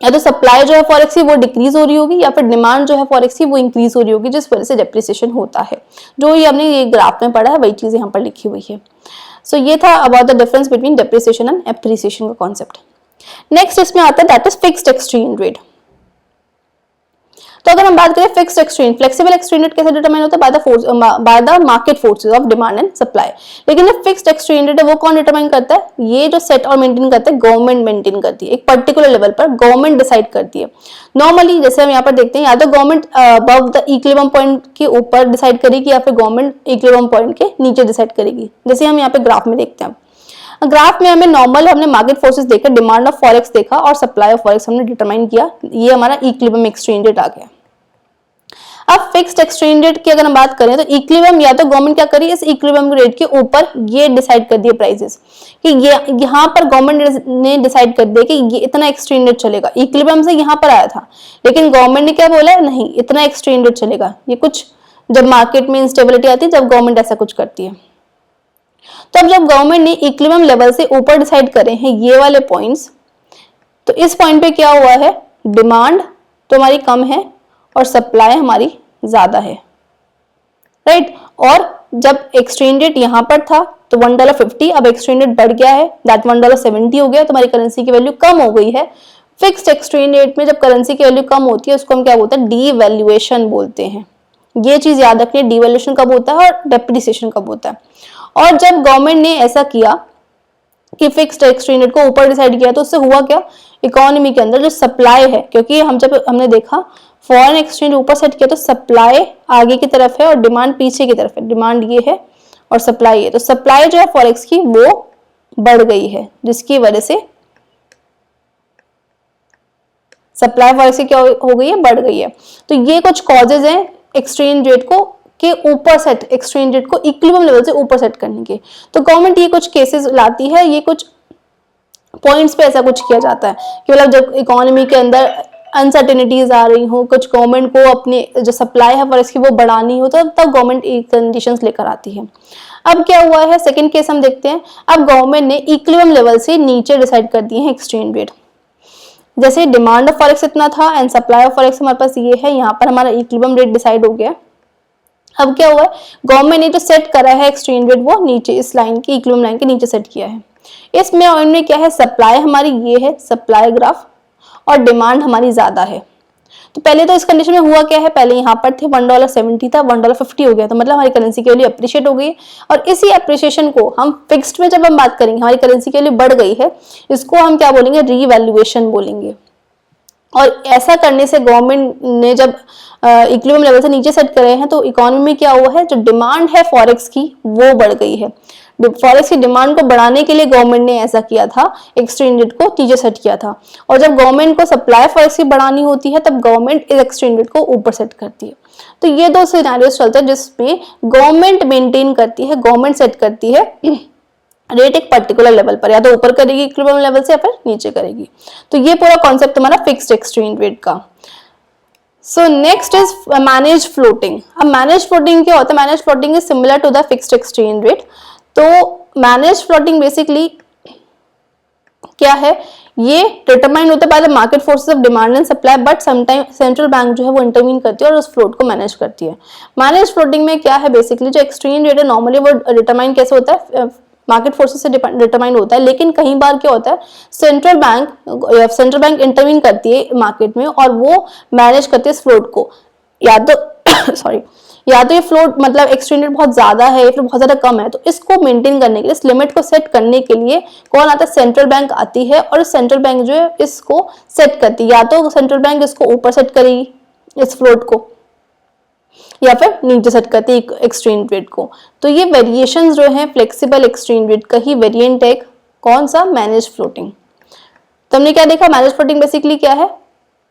या तो सप्लाई जो है फॉरेक्स की वो डिक्रीज हो रही होगी, या फिर डिमांड जो है फॉरेक्स की वो इंक्रीज हो रही होगी, जिस वजह से डेप्रिसिएशन होता है। जो ये हमने ये ग्राफ में पढ़ा है वही चीज यहाँ पर लिखी हुई है। सो ये था about the difference between depreciation and appreciation का कॉन्सेप्ट। नेक्स्ट इसमें आता है that is fixed exchange rate. तो अगर हम बात करें fixed exchange, flexible exchange rate कैसे डिटरमाइन होता है, by the market forces of demand and supply. लेकिन जो फिक्स्ड एक्सचेंज रेट है वो कौन डिटरमाइन करता है, ये जो सेट और मेंटेन करता है गवर्नमेंट मेंटेन करती है, एक पर्टिकुलर लेवल पर गवर्नमेंट डिसाइड करती है। नॉर्मली जैसे हम यहाँ पर देखते हैं, या तो government above the equilibrium point के ऊपर डिसाइड करेगी, या फिर गवर्नमेंट इक्विलिब्रियम पॉइंट के नीचे डिसाइड करेगी। जैसे हम यहाँ पे ग्राफ में देखते हैं, ग्राफ में हमें नॉर्मल हमने मार्केट फोर्सेस देखा, डिमांड ऑफ फॉरेक्स देखा और सप्लाई ऑफ फॉरेक्स हमने डिटरमाइन किया, ये हमारा इक्विलिब्रियम एक्सचेंज रेट आ गया। अब फिक्स्ड एक्सचेंज रेट की अगर हम बात करें तो इक्विलिब्रियम, या तो गवर्नमेंट क्या करी, इस इक्विलिब्रियम रेट के ऊपर ये डिसाइड कर दिए प्राइसेस कि ये यहाँ पर गवर्नमेंट ने डिसाइड कर दिया कि ये इतना एक्सचेंज रेट चलेगा। इक्विलिब्रियम से यहाँ पर आया था, लेकिन गवर्नमेंट ने क्या बोला, नहीं इतना एक्सचेंज रेट चलेगा। ये कुछ जब मार्केट में इंस्टेबिलिटी आती है, जब गवर्नमेंट ऐसा कुछ करती है। तो अब जब गवर्नमेंट ने इक्विलिब्रियम लेवल से ऊपर डिसाइड करे हैं ये वाले पॉइंट्स, तो इस पॉइंट पे क्या हुआ है, डिमांड तो हमारी कम है और सप्लाई हमारी ज्यादा है, राइट। और जब एक्सचेंज रेट यहां पर था तो $1.50, अब एक्सचेंज रेट बढ़ गया है, दैट $1.70 हो गया, तो हमारी करेंसी की वैल्यू कम हो गई है। फिक्स्ड एक्सचेंज रेट में जब करेंसी की वैल्यू कम होती है उसको हम क्या बोलते हैं, डीवैल्यूएशन बोलते हैं। ये चीज याद रखनी है, डीवैल्यूएशन कब होता है और डेप्रिसिएशन कब होता है। और जब गवर्नमेंट ने ऐसा किया कि फिक्स्ड एक्सचेंज रेट को ऊपर डिसाइड किया, तो उससे हुआ क्या, इकोनॉमी के अंदर जो सप्लाई है, क्योंकि हमने देखा फॉरेन एक्सचेंज ऊपर सेट किया तो सप्लाई आगे की तरफ है और डिमांड पीछे की तरफ है, डिमांड ये है और सप्लाई है, तो सप्लाई जो है फॉरेक्स की वो बढ़ गई है, जिसकी वजह से सप्लाई फॉरेक्स की क्या हो गई है, बढ़ गई है। तो ये कुछ कॉजेज हैं एक्सचेंज रेट को के ऊपर सेट, एक्सचेंज रेट को इक्विलिब्रियम लेवल से ऊपर सेट करने के। तो गवर्नमेंट ये कुछ केसेस लाती है, ये कुछ पॉइंट्स पे ऐसा कुछ किया जाता है कि मतलब जब इकोनॉमी के अंदर अनसर्टेनिटीज आ रही हो, कुछ गवर्नमेंट को अपने जो सप्लाई है फॉरेक्स की वो बढ़ानी हो, तो तब गवर्नमेंट कंडीशंस लेकर आती है। अब क्या हुआ है, सेकंड केस हम देखते हैं। अब गवर्नमेंट ने इक्विलिब्रियम लेवल से नीचे डिसाइड कर दिए हैं एक्सचेंज रेट। जैसे डिमांड ऑफ फॉरेक्स इतना था एंड सप्लाई ऑफ फॉरेक्स हमारे पास ये है, यहाँ पर हमारा इक्विलिब्रियम रेट डिसाइड हो गया। अब क्या हुआ है, गवर्नमेंट ने जो सेट करा है एक्सचेंज रेट वो नीचे इस लाइन की, इक्विलिब्रियम लाइन के नीचे सेट किया है। इसमें इनमें क्या है, सप्लाई हमारी ये है सप्लाई ग्राफ और डिमांड हमारी ज्यादा है। तो पहले तो इस कंडीशन में हुआ क्या है, पहले यहाँ पर थे $1.70 था, $1.50 हो गया, तो मतलब हमारी करेंसी की वैल्यू अप्रिशिएट हो गई। और इसी अप्रिशिएशन को हम फिक्स्ड में जब हम बात करेंगे, हमारी करेंसी की वैल्यू बढ़ गई है, इसको हम क्या बोलेंगे, रीवैल्यूएशन बोलेंगे। और ऐसा करने से गवर्नमेंट ने जब इक्विलिब्रियम लेवल से नीचे सेट करे हैं, तो इकोनॉमी में क्या हुआ है, जो डिमांड है फॉरेक्स की वो बढ़ गई है। फॉरेक्स की डिमांड को बढ़ाने के लिए गवर्नमेंट ने ऐसा किया था, एक्सचेंज रेट को नीचे सेट किया था। और जब गवर्नमेंट को सप्लाई फॉरेक्स की बढ़ानी होती है, तब गवर्नमेंट इस एक्सचेंज रेट को ऊपर सेट करती है। तो ये दो सिनेरियोस चलते हैं जिसमें गवर्नमेंट मेंटेन करती है, गवर्नमेंट सेट करती है रेट एक पर्टिकुलर लेवल पर, या तो ऊपर करेगी इक्विलिब्रियम लेवल से या फिर नीचे करेगी। तो ये पूरा कॉन्सेप्ट हमारा फिक्स्ड एक्सचेंज रेट का। So next is manage floating. अब मैनेज फ्लोटिंग क्या होता है? Manage floating is similar to the fixed exchange rate. तो मैनेज फ्लोटिंग बेसिकली क्या है? ये डिटरमाइन होता है by the market forces of demand and supply, but sometime central bank जो है वो इंटरवीन करती है और उस फ्लोट को मैनेज करती है। मैनेज फ्लोटिंग में क्या है? बेसिकली जो एक्सचेंज रेट है नॉर्मली वो डिटरमाइन कैसे होता है? मार्केट फोर्सेस से डिटरमाइन होता है, लेकिन कई बार क्या होता है सेंट्रल बैंक इंटरवीन करती है मार्केट में और वो मैनेज करती है इस फ्लोट को। या तो सॉरी या तो ये फ्लोट मतलब एक्सचेंज रेट बहुत ज्यादा है या फिर बहुत ज्यादा कम है, तो इसको मेंटेन करने के लिए, इस लिमिट को सेट करने के लिए कौन आता है? सेंट्रल बैंक आती है और सेंट्रल बैंक जो है इसको सेट करती है। या तो सेंट्रल बैंक इसको ऊपर सेट करेगी इस फ्लोट को, या फिर नीचे सेट करती है एक्सचेंज रेट को। तो ये वेरिएशंस जो है फ्लेक्सिबल एक्सचेंज रेट का ही वेरिएंट है। कौन सा? Manage floating. तो हमने क्या देखा? मैनेज फ्लोटिंग बेसिकली क्या है?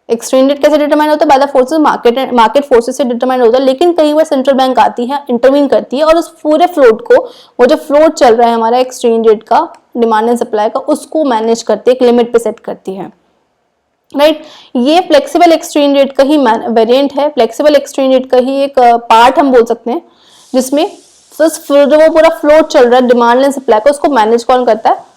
एक्सचेंज रेट कैसे डिटरमाइन होता है? By the forces, market forces से डिटरमाइन होता है, लेकिन कई बार सेंट्रल बैंक आती है, इंटरवीन करती है और उस पूरे फ्लोट को, वो जो फ्लोट चल रहा है हमारा एक्सचेंज रेट का, डिमांड एंड सप्लाई का, उसको मैनेज करती है, एक लिमिट पे सेट करती है, राइट। ये फ्लेक्सिबल एक्सचेंज रेट का ही वेरिएंट है, फ्लेक्सिबल एक्सचेंज रेट का ही एक पार्ट हम बोल सकते हैं, जिसमें जो वो पूरा फ्लोट चल रहा है डिमांड एंड सप्लाई का, उसको मैनेज कौन करता है?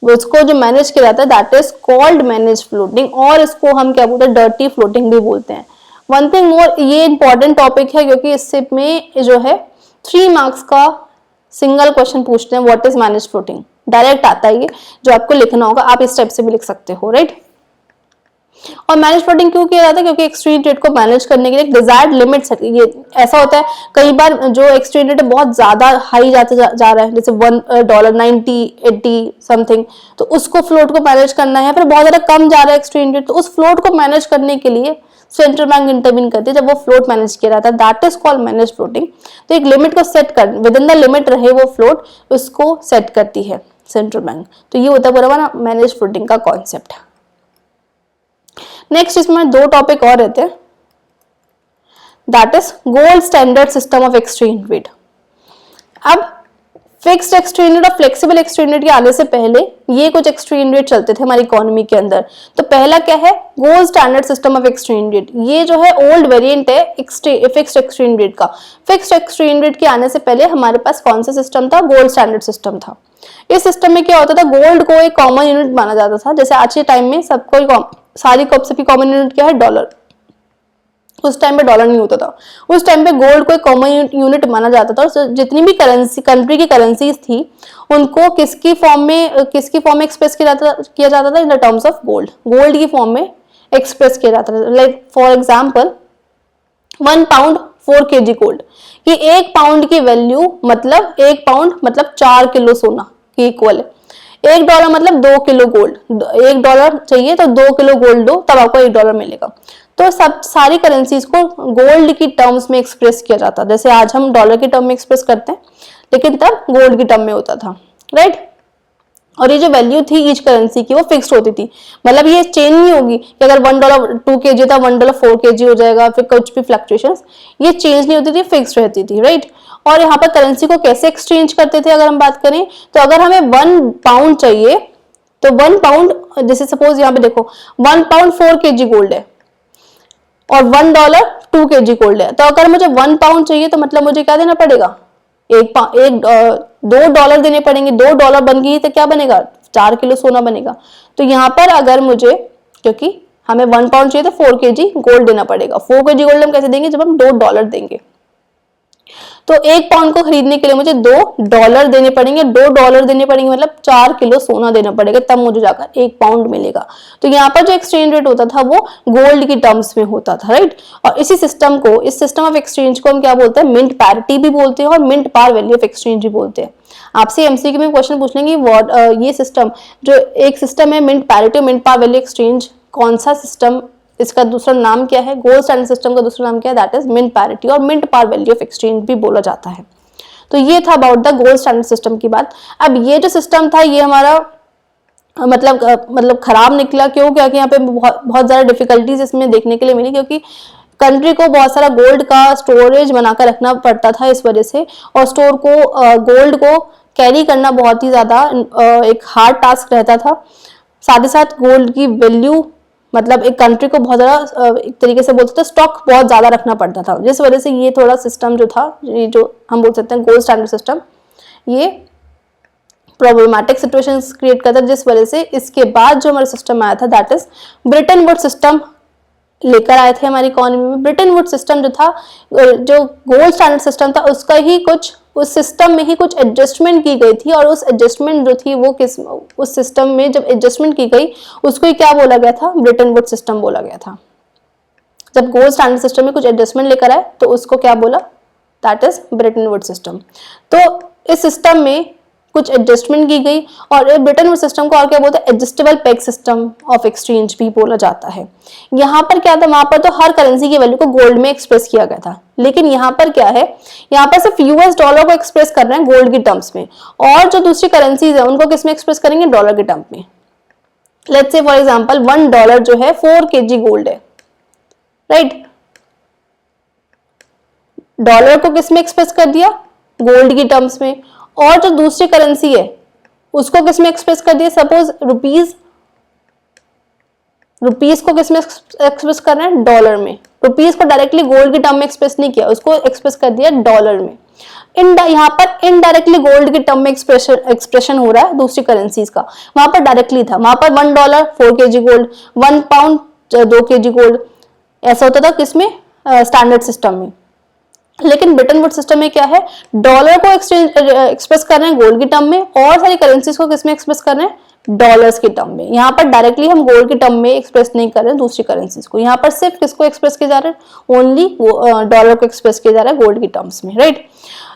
उसको जो मैनेज किया जाता है that is called manage floating, और इसको हम क्या बोलते हैं? डर्टी फ्लोटिंग भी बोलते हैं। वन थिंग मोर, ये इंपॉर्टेंट टॉपिक है क्योंकि इससे में जो है 3 मार्क्स का सिंगल क्वेश्चन पूछते हैं, what is manage floating, direct आता है ये, जो आपको लिखना होगा। आप इस टाइप से भी लिख सकते हो, राइट। और मैनेज फ्लोटिंग क्यों किया जाता है? क्योंकि एक्सचेंज रेट को मैनेज करने के लिए डिजायर्ड लिमिट सेट, ये ऐसा होता है कई बार जो एक्सचेंज रेट बहुत ज्यादा हाई जाते जा रहा है, जैसे $1.90 80 समथिंग, तो उसको फ्लोट को मैनेज करना है। फिर बहुत ज्यादा कम जा रहा है एक्सचेंज रेट, तो उस फ्लोट को मैनेज करने के लिए सेंट्रल बैंक इंटरवीन करती है जब वो फ्लोट मैनेज किया जाता है, that is called manage floating. तो एक लिमिट को सेट कर, विद इन द लिमिट रहे वो फ्लोट, उसको सेट करती है सेंट्रल बैंक। तो ये होता है पूरा ना मैनेज फ्लोटिंग का कॉन्सेप्ट। नेक्स्ट इसमें 2 टॉपिक और रहते हैं, that is gold standard system of exchange rate. अब फिक्स्ड एक्सचेंज रेट और फ्लेक्सिबल एक्सचेंज रेट के आने से पहले ये कुछ एक्सचेंज रेट चलते थे हमारी इकोनॉमी के अंदर। तो पहला क्या है? Gold standard system of exchange rate. ये जो है ओल्ड वेरिएंट है फिक्स्ड एक्सचेंज रेट का। फिक्स्ड एक्सचेंज रेट के आने से पहले हमारे पास कौन सा सिस्टम था? गोल्ड स्टैंडर्ड सिस्टम था। इस सिस्टम में क्या होता था? गोल्ड को एक कॉमन यूनिट माना जाता था। जैसे आज के टाइम में सबको सारी सबकी कॉमन यूनिट क्या है? डॉलर। उस टाइम पे डॉलर नहीं होता था, उस टाइम पे गोल्ड को एक कॉमन यूनिट माना जाता था। और जितनी भी करेंसी, कंट्री की करेंसीज थी, उनको किसकी फॉर्म में एक्सप्रेस किया जाता था? In the terms of gold, gold की फॉर्म में एक्सप्रेस किया जाता था। Like for example 1 pound 4 kg gold, ये 1 पाउंड की वैल्यू मतलब 1 पाउंड मतलब 4 किलो सोना की इक्वल है। $1 मतलब 2 किलो गोल्ड, $1 चाहिए तो 2 किलो गोल्ड दो, तब आपको $1 मिलेगा। तो सब सारी करेंसीज को गोल्ड की टर्म्स में एक्सप्रेस किया जाता है, जैसे आज हम डॉलर की टर्म में एक्सप्रेस करते हैं, लेकिन तब गोल्ड की टर्म में होता था, राइट। और ये जो वैल्यू थी ईच करेंसी की वो फिक्स्ड होती थी, मतलब ये चेंज नहीं होगी कि अगर $1 2 kg था $1 4 kg हो जाएगा, फिर कुछ भी फ्लक्चुएशंस, ये चेंज नहीं होती थी, फिक्स्ड रहती थी, राइट। और यहाँ पर करेंसी को कैसे एक्सचेंज करते थे अगर हम बात करें, तो अगर हमें 1 पाउंड चाहिए तो 1 पाउंड, जैसे सपोज यहाँ पे देखो 1 पाउंड 4 kg गोल्ड है और $1 2 kg गोल्ड है, तो अगर मुझे 1 पाउंड चाहिए तो मतलब मुझे क्या देना पड़ेगा? 2 डॉलर देने पड़ेंगे। $2 बन गई तो क्या बनेगा? 4 किलो सोना बनेगा। तो यहाँ पर अगर मुझे, क्योंकि हमें 1 पाउंड चाहिए तो 4 kg गोल्ड देना पड़ेगा। 4 kg गोल्ड हम कैसे देंगे? जब हम $2 देंगे। तो 1 पाउंड को खरीदने के लिए मुझे $2 देने पड़ेंगे, $2 देने पड़ेंगे मतलब 4 किलो सोना देना पड़ेगा, तब मुझे जाकर 1 पाउंड मिलेगा। तो यहाँ पर जो एक्सचेंज रेट होता था वो गोल्ड की टर्म्स में होता था, राइट। और इसी सिस्टम को, इस सिस्टम ऑफ एक्सचेंज को हम क्या बोलते हैं? मिंट पैरिटी भी बोलते हैं और mint par value of exchange भी बोलते हैं। आपसे एमसीक्यू में क्वेश्चन पूछ लेंगे ये सिस्टम, जो एक सिस्टम है mint parity, mint par value exchange, कौन सा सिस्टम, इसका दूसरा नाम क्या है? गोल्ड स्टैंडर्ड सिस्टम का दूसरा नाम क्या है? दैट इज मिंट पैरिटी और mint par value of exchange भी बोला जाता है। तो ये था about the gold standard system की बात। अब ये जो सिस्टम था ये हमारा मतलब खराब निकला, क्यों? क्योंकि यहाँ पे बहुत ज्यादा डिफिकल्टीज इसमें देखने के लिए मिली, क्योंकि कंट्री को बहुत सारा गोल्ड का स्टोरेज बनाकर रखना पड़ता था इस वजह से, और स्टोर को गोल्ड को कैरी करना बहुत ही ज्यादा एक हार्ड टास्क रहता था। साथ ही साथ गोल्ड की वैल्यू मतलब एक कंट्री को बहुत ज़्यादा एक तरीके से बोल सकते हैं स्टॉक बहुत ज़्यादा रखना पड़ता था, जिस वजह से ये थोड़ा सिस्टम जो था, ये जो हम बोल सकते हैं गोल्ड स्टैंडर्ड सिस्टम, ये प्रॉब्लमेटिक सिचुएशंस क्रिएट करता है, जिस वजह से इसके बाद जो हमारा सिस्टम आया था that is Britain would system लेकर आए थे हमारी इकोनॉमी में। ब्रिटेन वुड सिस्टम जो था, जो गोल्ड स्टैंडर्ड सिस्टम था, उसका ही कुछ उस सिस्टम में ही कुछ एडजस्टमेंट की गई थी, और उस एडजस्टमेंट जो थी वो किस उस सिस्टम में जब एडजस्टमेंट की गई उसको ही क्या बोला गया था, ब्रिटेन वुड सिस्टम बोला गया था। जब गोल्ड स्टैंडर्ड सिस्टम में कुछ एडजस्टमेंट लेकर आए तो उसको क्या बोला, that is Britain would system. तो इस सिस्टम में कुछ एडजस्टमेंट की गई, और ब्रिटेन वुड सिस्टम को और क्या बोलते हैं, adjustable peg system of exchange भी बोला जाता है। यहाँ पर क्या था, वहां पर तो हर करेंसी की वैल्यू को गोल्ड में एक्सप्रेस किया गया था, लेकिन यहाँ पर क्या है, यहाँ पर सिर्फ यूएस डॉलर को एक्सप्रेस कर रहे हैं गोल्ड की टर्म्स में, और जो दूसरी करेंसीज है उनको किस में एक्सप्रेस करेंगे, डॉलर के टर्म में। लेट्स से फॉर एग्जांपल $1 जो है 4 kg गोल्ड है, राइट। डॉलर को किस में एक्सप्रेस कर दिया, गोल्ड की टर्म्स में, और जो दूसरी करेंसी है उसको किस में एक्सप्रेस कर दिया, सपोज रुपीज को किस में एक्सप्रेस कर रहे हैं, डॉलर में। रुपीज को डायरेक्टली गोल्ड की टर्म में एक्सप्रेस नहीं किया, उसको एक्सप्रेस कर दिया डॉलर में। यहाँ पर इनडायरेक्टली गोल्ड की टर्म में एक्सप्रेशन हो रहा है दूसरी करेंसीज का, वहां पर डायरेक्टली था, वहां पर $1 4 kg gold, 1 pound 2 kg gold, ऐसा होता था किसमें, स्टैंडर्ड सिस्टम में। लेकिन ब्रिटेन वुड सिस्टम में क्या है, डॉलर को एक्सप्रेस कर रहे हैं गोल्ड की टर्म में, और सारी करेंसीज को किसमें एक्सप्रेस कर रहे हैं, डॉलर्स की टर्म में। यहाँ पर डायरेक्टली हम गोल्ड की टर्म में एक्सप्रेस नहीं कर रहे हैं दूसरी करेंसीज को, यहाँ पर सिर्फ किसको एक्सप्रेस किया जा रहा है, ओनली डॉलर को एक्सप्रेस किया जा रहा है गोल्ड की टर्म्स में, राइट।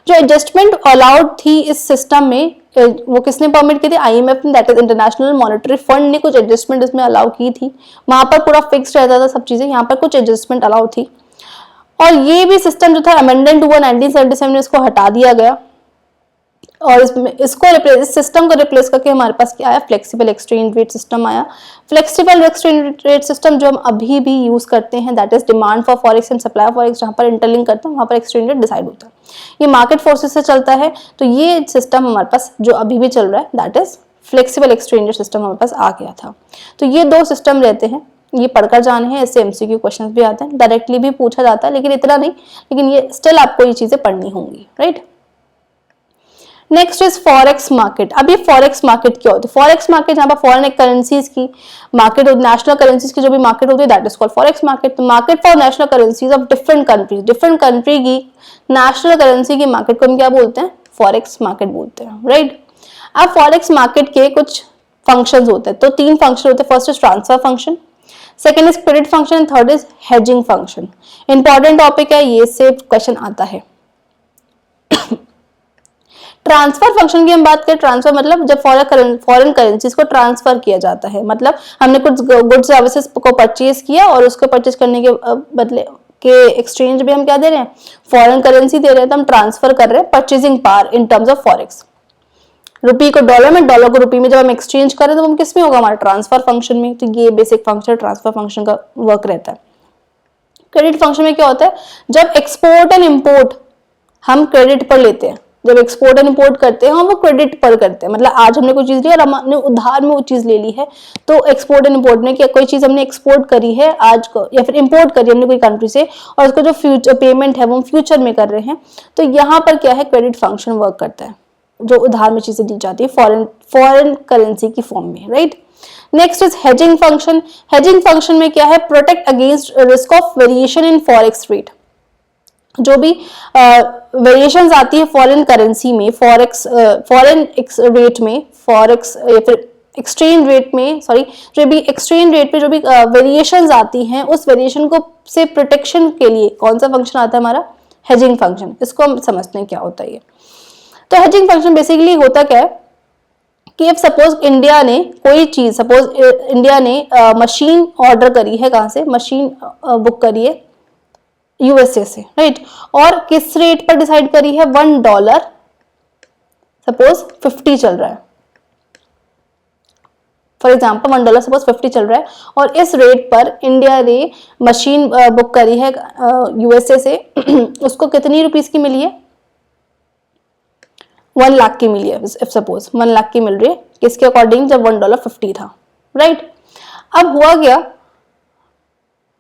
जो एडजस्टमेंट अलाउड थी इस सिस्टम में, वो किसने परमिट की थी, आईएमएफ ने, that is international monetary fund ने कुछ एडजस्टमेंट इसमें अलाउ की थी। वहां पर पूरा फिक्स रहता था सब चीजें, यहाँ पर कुछ एडजस्टमेंट अलाउ थी। और ये भी सिस्टम जो था अमेंडमेंट हुआ 1977 में, इसको हटा दिया गया, और इस सिस्टम को रिप्लेस करके हमारे पास क्या आया, फ्लेक्सिबल एक्सचेंज रेट सिस्टम आया। फ्लेक्सिबल एक्सचेंज रेट सिस्टम जो हम अभी भी यूज करते हैं, that is demand for forex and supply of forex, जहां पर इंटरलिंक करते हैं वहां पर एक्सचेंज रेट डिसाइड होता है, ये मार्केट फोर्सेस से चलता है। तो ये सिस्टम हमारे पास जो अभी भी चल रहा है that is flexible exchange rate system हमारे पास आ गया था। तो ये 2 सिस्टम रहते हैं, ये पढ़कर जाने हैं, इससे एमसीक्यू क्वेश्चंस भी आते हैं, डायरेक्टली भी पूछा जाता है, लेकिन इतना नहीं, लेकिन ये स्टिल आपको ये चीजें पढ़नी होंगी, right. Next is forex market. अब ये फॉरेक्स मार्केट क्या होता है, फॉरेक्स मार्केट जहां पर फॉरेन करेंसीज की मार्केट, नेशनल करेंसीज की जो भी मार्केट होती है that is called forex market. तो market for national currencies of different countries, different country की नेशनल करेंसी की मार्केट को हम क्या बोलते हैं, फॉरेक्स मार्केट बोलते हैं, राइट। अब फॉरेक्स मार्केट के कुछ फंक्शंस होते हैं, तो 3 फंक्शन होते हैं। First is transfer function, second is credit function and third is hedging function. Important topic है, ये से क्वेश्चन आता है। ट्रांसफर फंक्शन की हम बात करें, ट्रांसफर मतलब जब फॉरेन करेंसीज को ट्रांसफर किया जाता है, मतलब हमने कुछ गुड्स सर्विसेज को परचेज किया और उसको परचेज करने के बदले के एक्सचेंज भी हम क्या दे रहे हैं, फॉरेन करेंसी दे रहे हैं, तो हम ट्रांसफर कर रहे हैं purchasing power in terms of forex. Rupee को डॉलर में, डॉलर को रुपी में जब हम एक्सचेंज करें तो हम किस में होगा, हमारा ट्रांसफर फंक्शन में। तो ये बेसिक फंक्शन ट्रांसफर फंक्शन का वर्क रहता है। क्रेडिट फंक्शन में क्या होता है, जब एक्सपोर्ट एंड इंपोर्ट हम क्रेडिट पर लेते हैं, जब एक्सपोर्ट एंड इंपोर्ट करते हैं हम वो क्रेडिट पर करते हैं, मतलब आज हमने कोई चीज ली और हमने उधार में वो चीज ले ली है, तो एक्सपोर्ट एंड इंपोर्ट में क्या, कोई चीज हमने एक्सपोर्ट करी है आज को, या फिर इंपोर्ट करी हमने कोई कंट्री से, और उसको जो फ्यूचर पेमेंट है वो हम फ्यूचर में कर रहे हैं, तो यहाँ पर क्या है, क्रेडिट फंक्शन वर्क करता है, जो उधार में चीजें दी जाती है फॉरेन करेंसी की फॉर्म में, right. Next is hedging function. Hedging function में क्या है, protect against risk of variation in forex rate. जो भी वेरिएशंस आती है फॉरेन करेंसी में, फॉरेन रेट में, फॉरेक्स या फिर एक्सचेंज रेट में, सॉरी, जो भी एक्सचेंज रेट पे जो भी वेरिएशंस आती हैं, उस वेरिएशन को से प्रोटेक्शन के लिए कौन सा फंक्शन आता है हमारा, हेजिंग फंक्शन। इसको हम समझते हैं क्या होता है ये। तो हेजिंग फंक्शन बेसिकली होता क्या है कि अब सपोज इंडिया ने कोई चीज, सपोज इंडिया ने मशीन ऑर्डर करी है, कहां से, मशीन बुक करी है यूएसए से, राइट, और किस रेट पर डिसाइड करी है, $1 सपोज 50 चल रहा है, फॉर एग्जाम्पल $1 सपोज 50 चल रहा है, और इस रेट पर इंडिया ने मशीन बुक करी है यूएसए से, उसको कितनी रुपीस की मिली है, 1 लाख की मिली है, इफ सपोज 1 लाख की मिल रही है, किसके अकॉर्डिंग, जब $1 50 था, राइट। अब हुआ क्या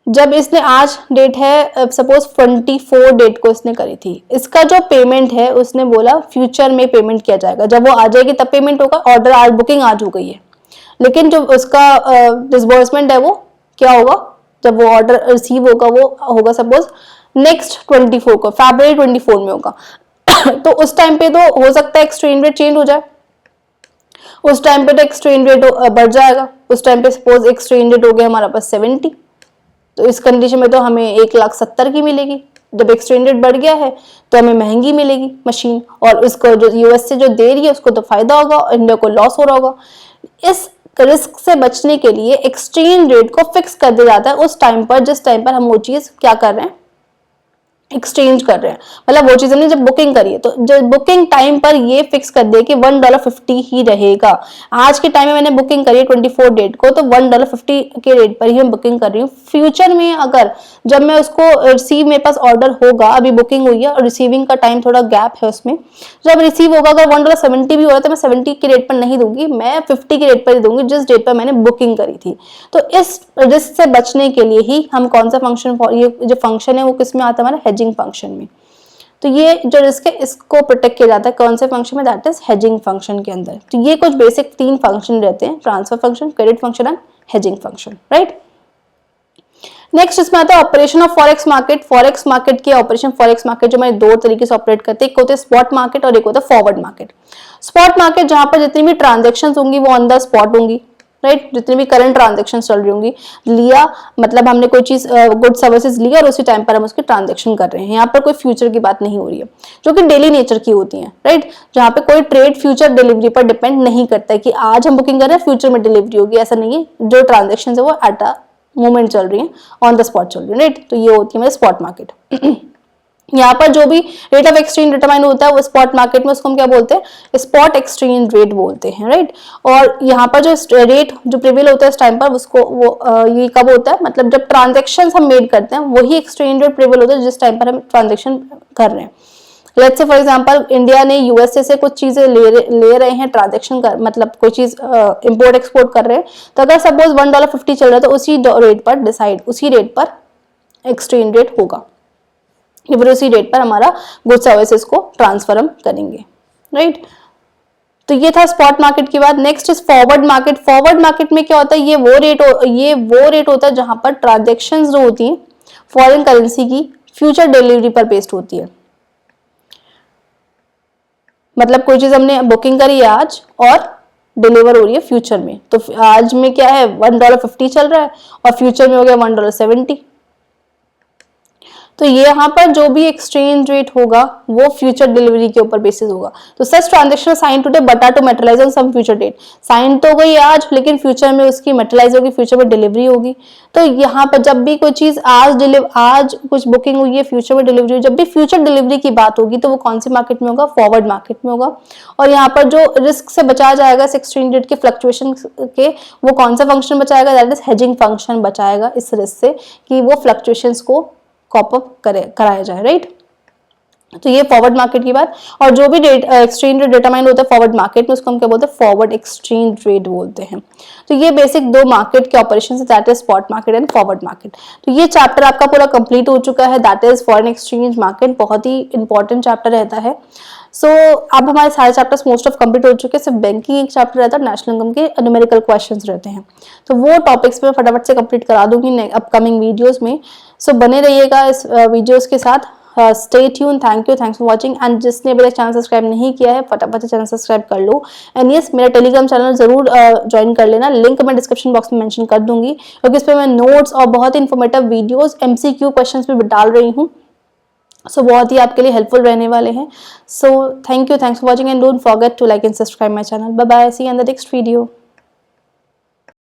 जब इसने आज डेट है सपोज 24 डेट को इसने करी थी, इसका जो पेमेंट है उसने बोला फ्यूचर में पेमेंट किया जाएगा, जब वो आ जाएगी तब पेमेंट होगा। ऑर्डर आज, बुकिंग आज हो गई है, लेकिन जो उसका डिसबर्समेंट है वो क्या होगा, जब वो ऑर्डर रिसीव होगा वो होगा सपोज नेक्स्ट 24 को, फरवरी 24 में होगा। तो उस टाइम पे तो हो सकता है एक्सचेंज रेट चेंज हो जाए, उस टाइम पे तो एक्सचेंज रेट बढ़ जाएगा। उस टाइम पे सपोज एक्सचेंज रेट हो गया हमारा पास 70, तो इस कंडीशन में तो हमें 1,70,000 की मिलेगी। जब एक्सचेंज रेट बढ़ गया है तो हमें महंगी मिलेगी मशीन, और उसको जो यूएस से जो दे रही है उसको तो फायदा होगा और इंडिया को लॉस हो रहा होगा। इस रिस्क से बचने के लिए एक्सचेंज रेट को फिक्स कर दिया जाता है उस टाइम पर जिस टाइम पर हम वो चीज क्या कर रहे हैं, एक्सचेंज कर रहे हैं। मतलब वो चीज हमने जब बुकिंग करी है तो जब बुकिंग टाइम पर ये फिक्स कर दिया कि $1.50 ही रहेगा। आज के टाइम में मैंने बुकिंग करी है 24 डेट को, तो $1.50 के रेट पर ही मैं बुकिंग कर रही हूँ। फ्यूचर में अगर जब मैं उसको रिसीव, मेरे पास ऑर्डर होगा, अभी बुकिंग हुई है और रिसीविंग का टाइम थोड़ा गैप है उसमें, जब रिसीव होगा अगर $1.70 भी हो रहा है तो मैं 70 के रेट पर नहीं दूंगी, मैं 50 के रेट पर ही दूंगी जिस डेट पर मैंने बुकिंग करी थी। तो इस रिस्क से बचने के लिए ही हम कौन सा फंक्शन, ये जो फंक्शन है वो किस में आता है, हमारा हेजिंग फंक्शन में। तो ये जो रिस्क है इसको प्रोटेक्ट किया जाता है कौन से फंक्शन में, दैट इज हेजिंग फंक्शन के अंदर। तो ये कुछ बेसिक 3 फंक्शन रहते हैं, transfer function, credit function and hedging function, right. Next इसमें आता है operation of forex market. Forex market के ऑपरेशन, फॉरेक्स मार्केट जो हमारे 2 तरीके से ऑपरेट करते हैं, एक होता है स्पॉट मार्केट और एक होता है फॉरवर्ड मार्केट। स्पॉट मार्केट जहां पर जितनी भी ट्रांजेक्शन होंगी वो ऑन द स्पॉट होंगी, राइट। जितनी भी करंट ट्रांजेक्शन चल रही होंगी, लिया मतलब हमने कोई चीज गुड सर्विसेज लिया और उसी टाइम पर हम उसकी ट्रांजेक्शन कर रहे हैं, यहाँ पर कोई फ्यूचर की बात नहीं हो रही है, जो कि डेली नेचर की होती है, राइट। जहाँ पे कोई ट्रेड फ्यूचर डिलीवरी पर डिपेंड नहीं करता है कि आज हम बुकिंग कर रहे हैं फ्यूचर में डिलीवरी होगी, ऐसा नहीं है। जो ट्रांजेक्शन है वो एट अ मोमेंट चल रही है, ऑन द स्पॉट चल रही है, राइट। तो ये होती है मेरे स्पॉट मार्केट। यहाँ पर जो भी रेट ऑफ एक्सचेंज डिटरमाइन होता है वो स्पॉट मार्केट में उसको हम क्या बोलते हैं, स्पॉट एक्सचेंज रेट बोलते हैं, राइट। और यहाँ पर जो रेट जो प्रिवेल होता है इस टाइम पर उसको वो ये कब होता है, मतलब जब ट्रांजेक्शन हम मेड करते हैं वही एक्सचेंज रेट प्रिवेल होता है जिस टाइम पर हम ट्रांजेक्शन कर रहे हैं। Let's say for example India ने यूएसए से कुछ चीजें ले रहे हैं ट्रांजेक्शन कर, मतलब कोई चीज इंपोर्ट एक्सपोर्ट कर रहे हैं, तो अगर सपोज $1.50 चल रहा है तो उसी रेट पर उसी रेट पर एक्सचेंज रेट होगा, फिर उसी रेट पर हमारा गुड सर्विसेज को ट्रांसफर हम करेंगे, राइट। तो ये था स्पॉट मार्केट की बात। Next is forward market. Forward market में क्या होता है, ये वो रेट होता है जहां पर ट्रांजेक्शन्स जो होती हैं फॉरेन करेंसी की फ्यूचर डिलीवरी पर बेस्ड होती है। मतलब कोई चीज हमने बुकिंग करी है आज और डिलीवर हो रही है फ्यूचर में, तो आज में क्या है $1.50 चल रहा है और फ्यूचर में हो गया $1.70, तो ये यहाँ पर जो भी एक्सचेंज रेट होगा वो फ्यूचर डिलीवरी के ऊपर बेसिस होगा। तो such transaction sign today but are to materialise on some future date. Sign तो गई आज लेकिन फ्यूचर में उसकी मेटलाइज होगी, फ्यूचर में डिलीवरी होगी। तो यहाँ पर जब भी कोई चीज आज कुछ बुकिंग हुई है, फ्यूचर में डिलीवरी, जब भी फ्यूचर डिलीवरी की बात होगी तो वो कौन सी मार्केट में होगा, फॉरवर्ड मार्केट में होगा। और यहाँ पर जो रिस्क से बचाया जाएगा इस एक्सचेंज रेट के फ्लक्चुएशन के, वो कौन सा फंक्शन बचाएगा, दैट इज हेजिंग फंक्शन बचाएगा इस रिस्क से कि वो फ्लक्चुएशंस को कॉप अप कराया जाए, राइट। तो ये फॉरवर्ड मार्केट की बात। और जो भी एक्सचेंज रेट डिटरमाइन होता है फॉरवर्ड मार्केट में उसको हम क्या बोलते हैं, फॉरवर्ड एक्सचेंज रेट बोलते हैं। तो ये बेसिक 2 मार्केट के ऑपरेशन है, that is spot market and forward market. तो ये चैप्टर आपका पूरा कंप्लीट हो चुका है, that is foreign exchange market. बहुत ही इंपॉर्टेंट चैप्टर रहता है। सो अब हमारे सारे चैप्टर्स मोस्ट ऑफ कंप्लीट हो चुके हैं, सिर्फ बैंकिंग एक चैप्टर रहता है, नेशनल इनकम के न्यूमेरिकल क्वेश्चंस रहते हैं। तो वो टॉपिक्स में फटाफट से कंप्लीट करा दूंगी अपकमिंग वीडियोस में। सो बने रहिएगा इस वीडियोस के साथ। Stay tune, thanks for watching. And जिसने अभी तक चैनल सब्सक्राइब नहीं किया है फटाफट से चैनल सब्सक्राइब कर लो। एंड यस, मेरा टेलीग्राम चैनल जरूर ज्वाइन कर लेना, लिंक मैं डिस्क्रिप्शन बॉक्स में मेंशन कर दूंगी, क्योंकि इस पर मैं नोट्स और बहुत ही इन्फॉर्मेटिव वीडियोस MCQ क्वेश्चंस भी डाल रही हूँ। सो बहुत ही आपके लिए हेल्पफुल रहने वाले हैं। So thanks for watching and don't forget to like and subscribe my channel. Bye bye, see you in the next video.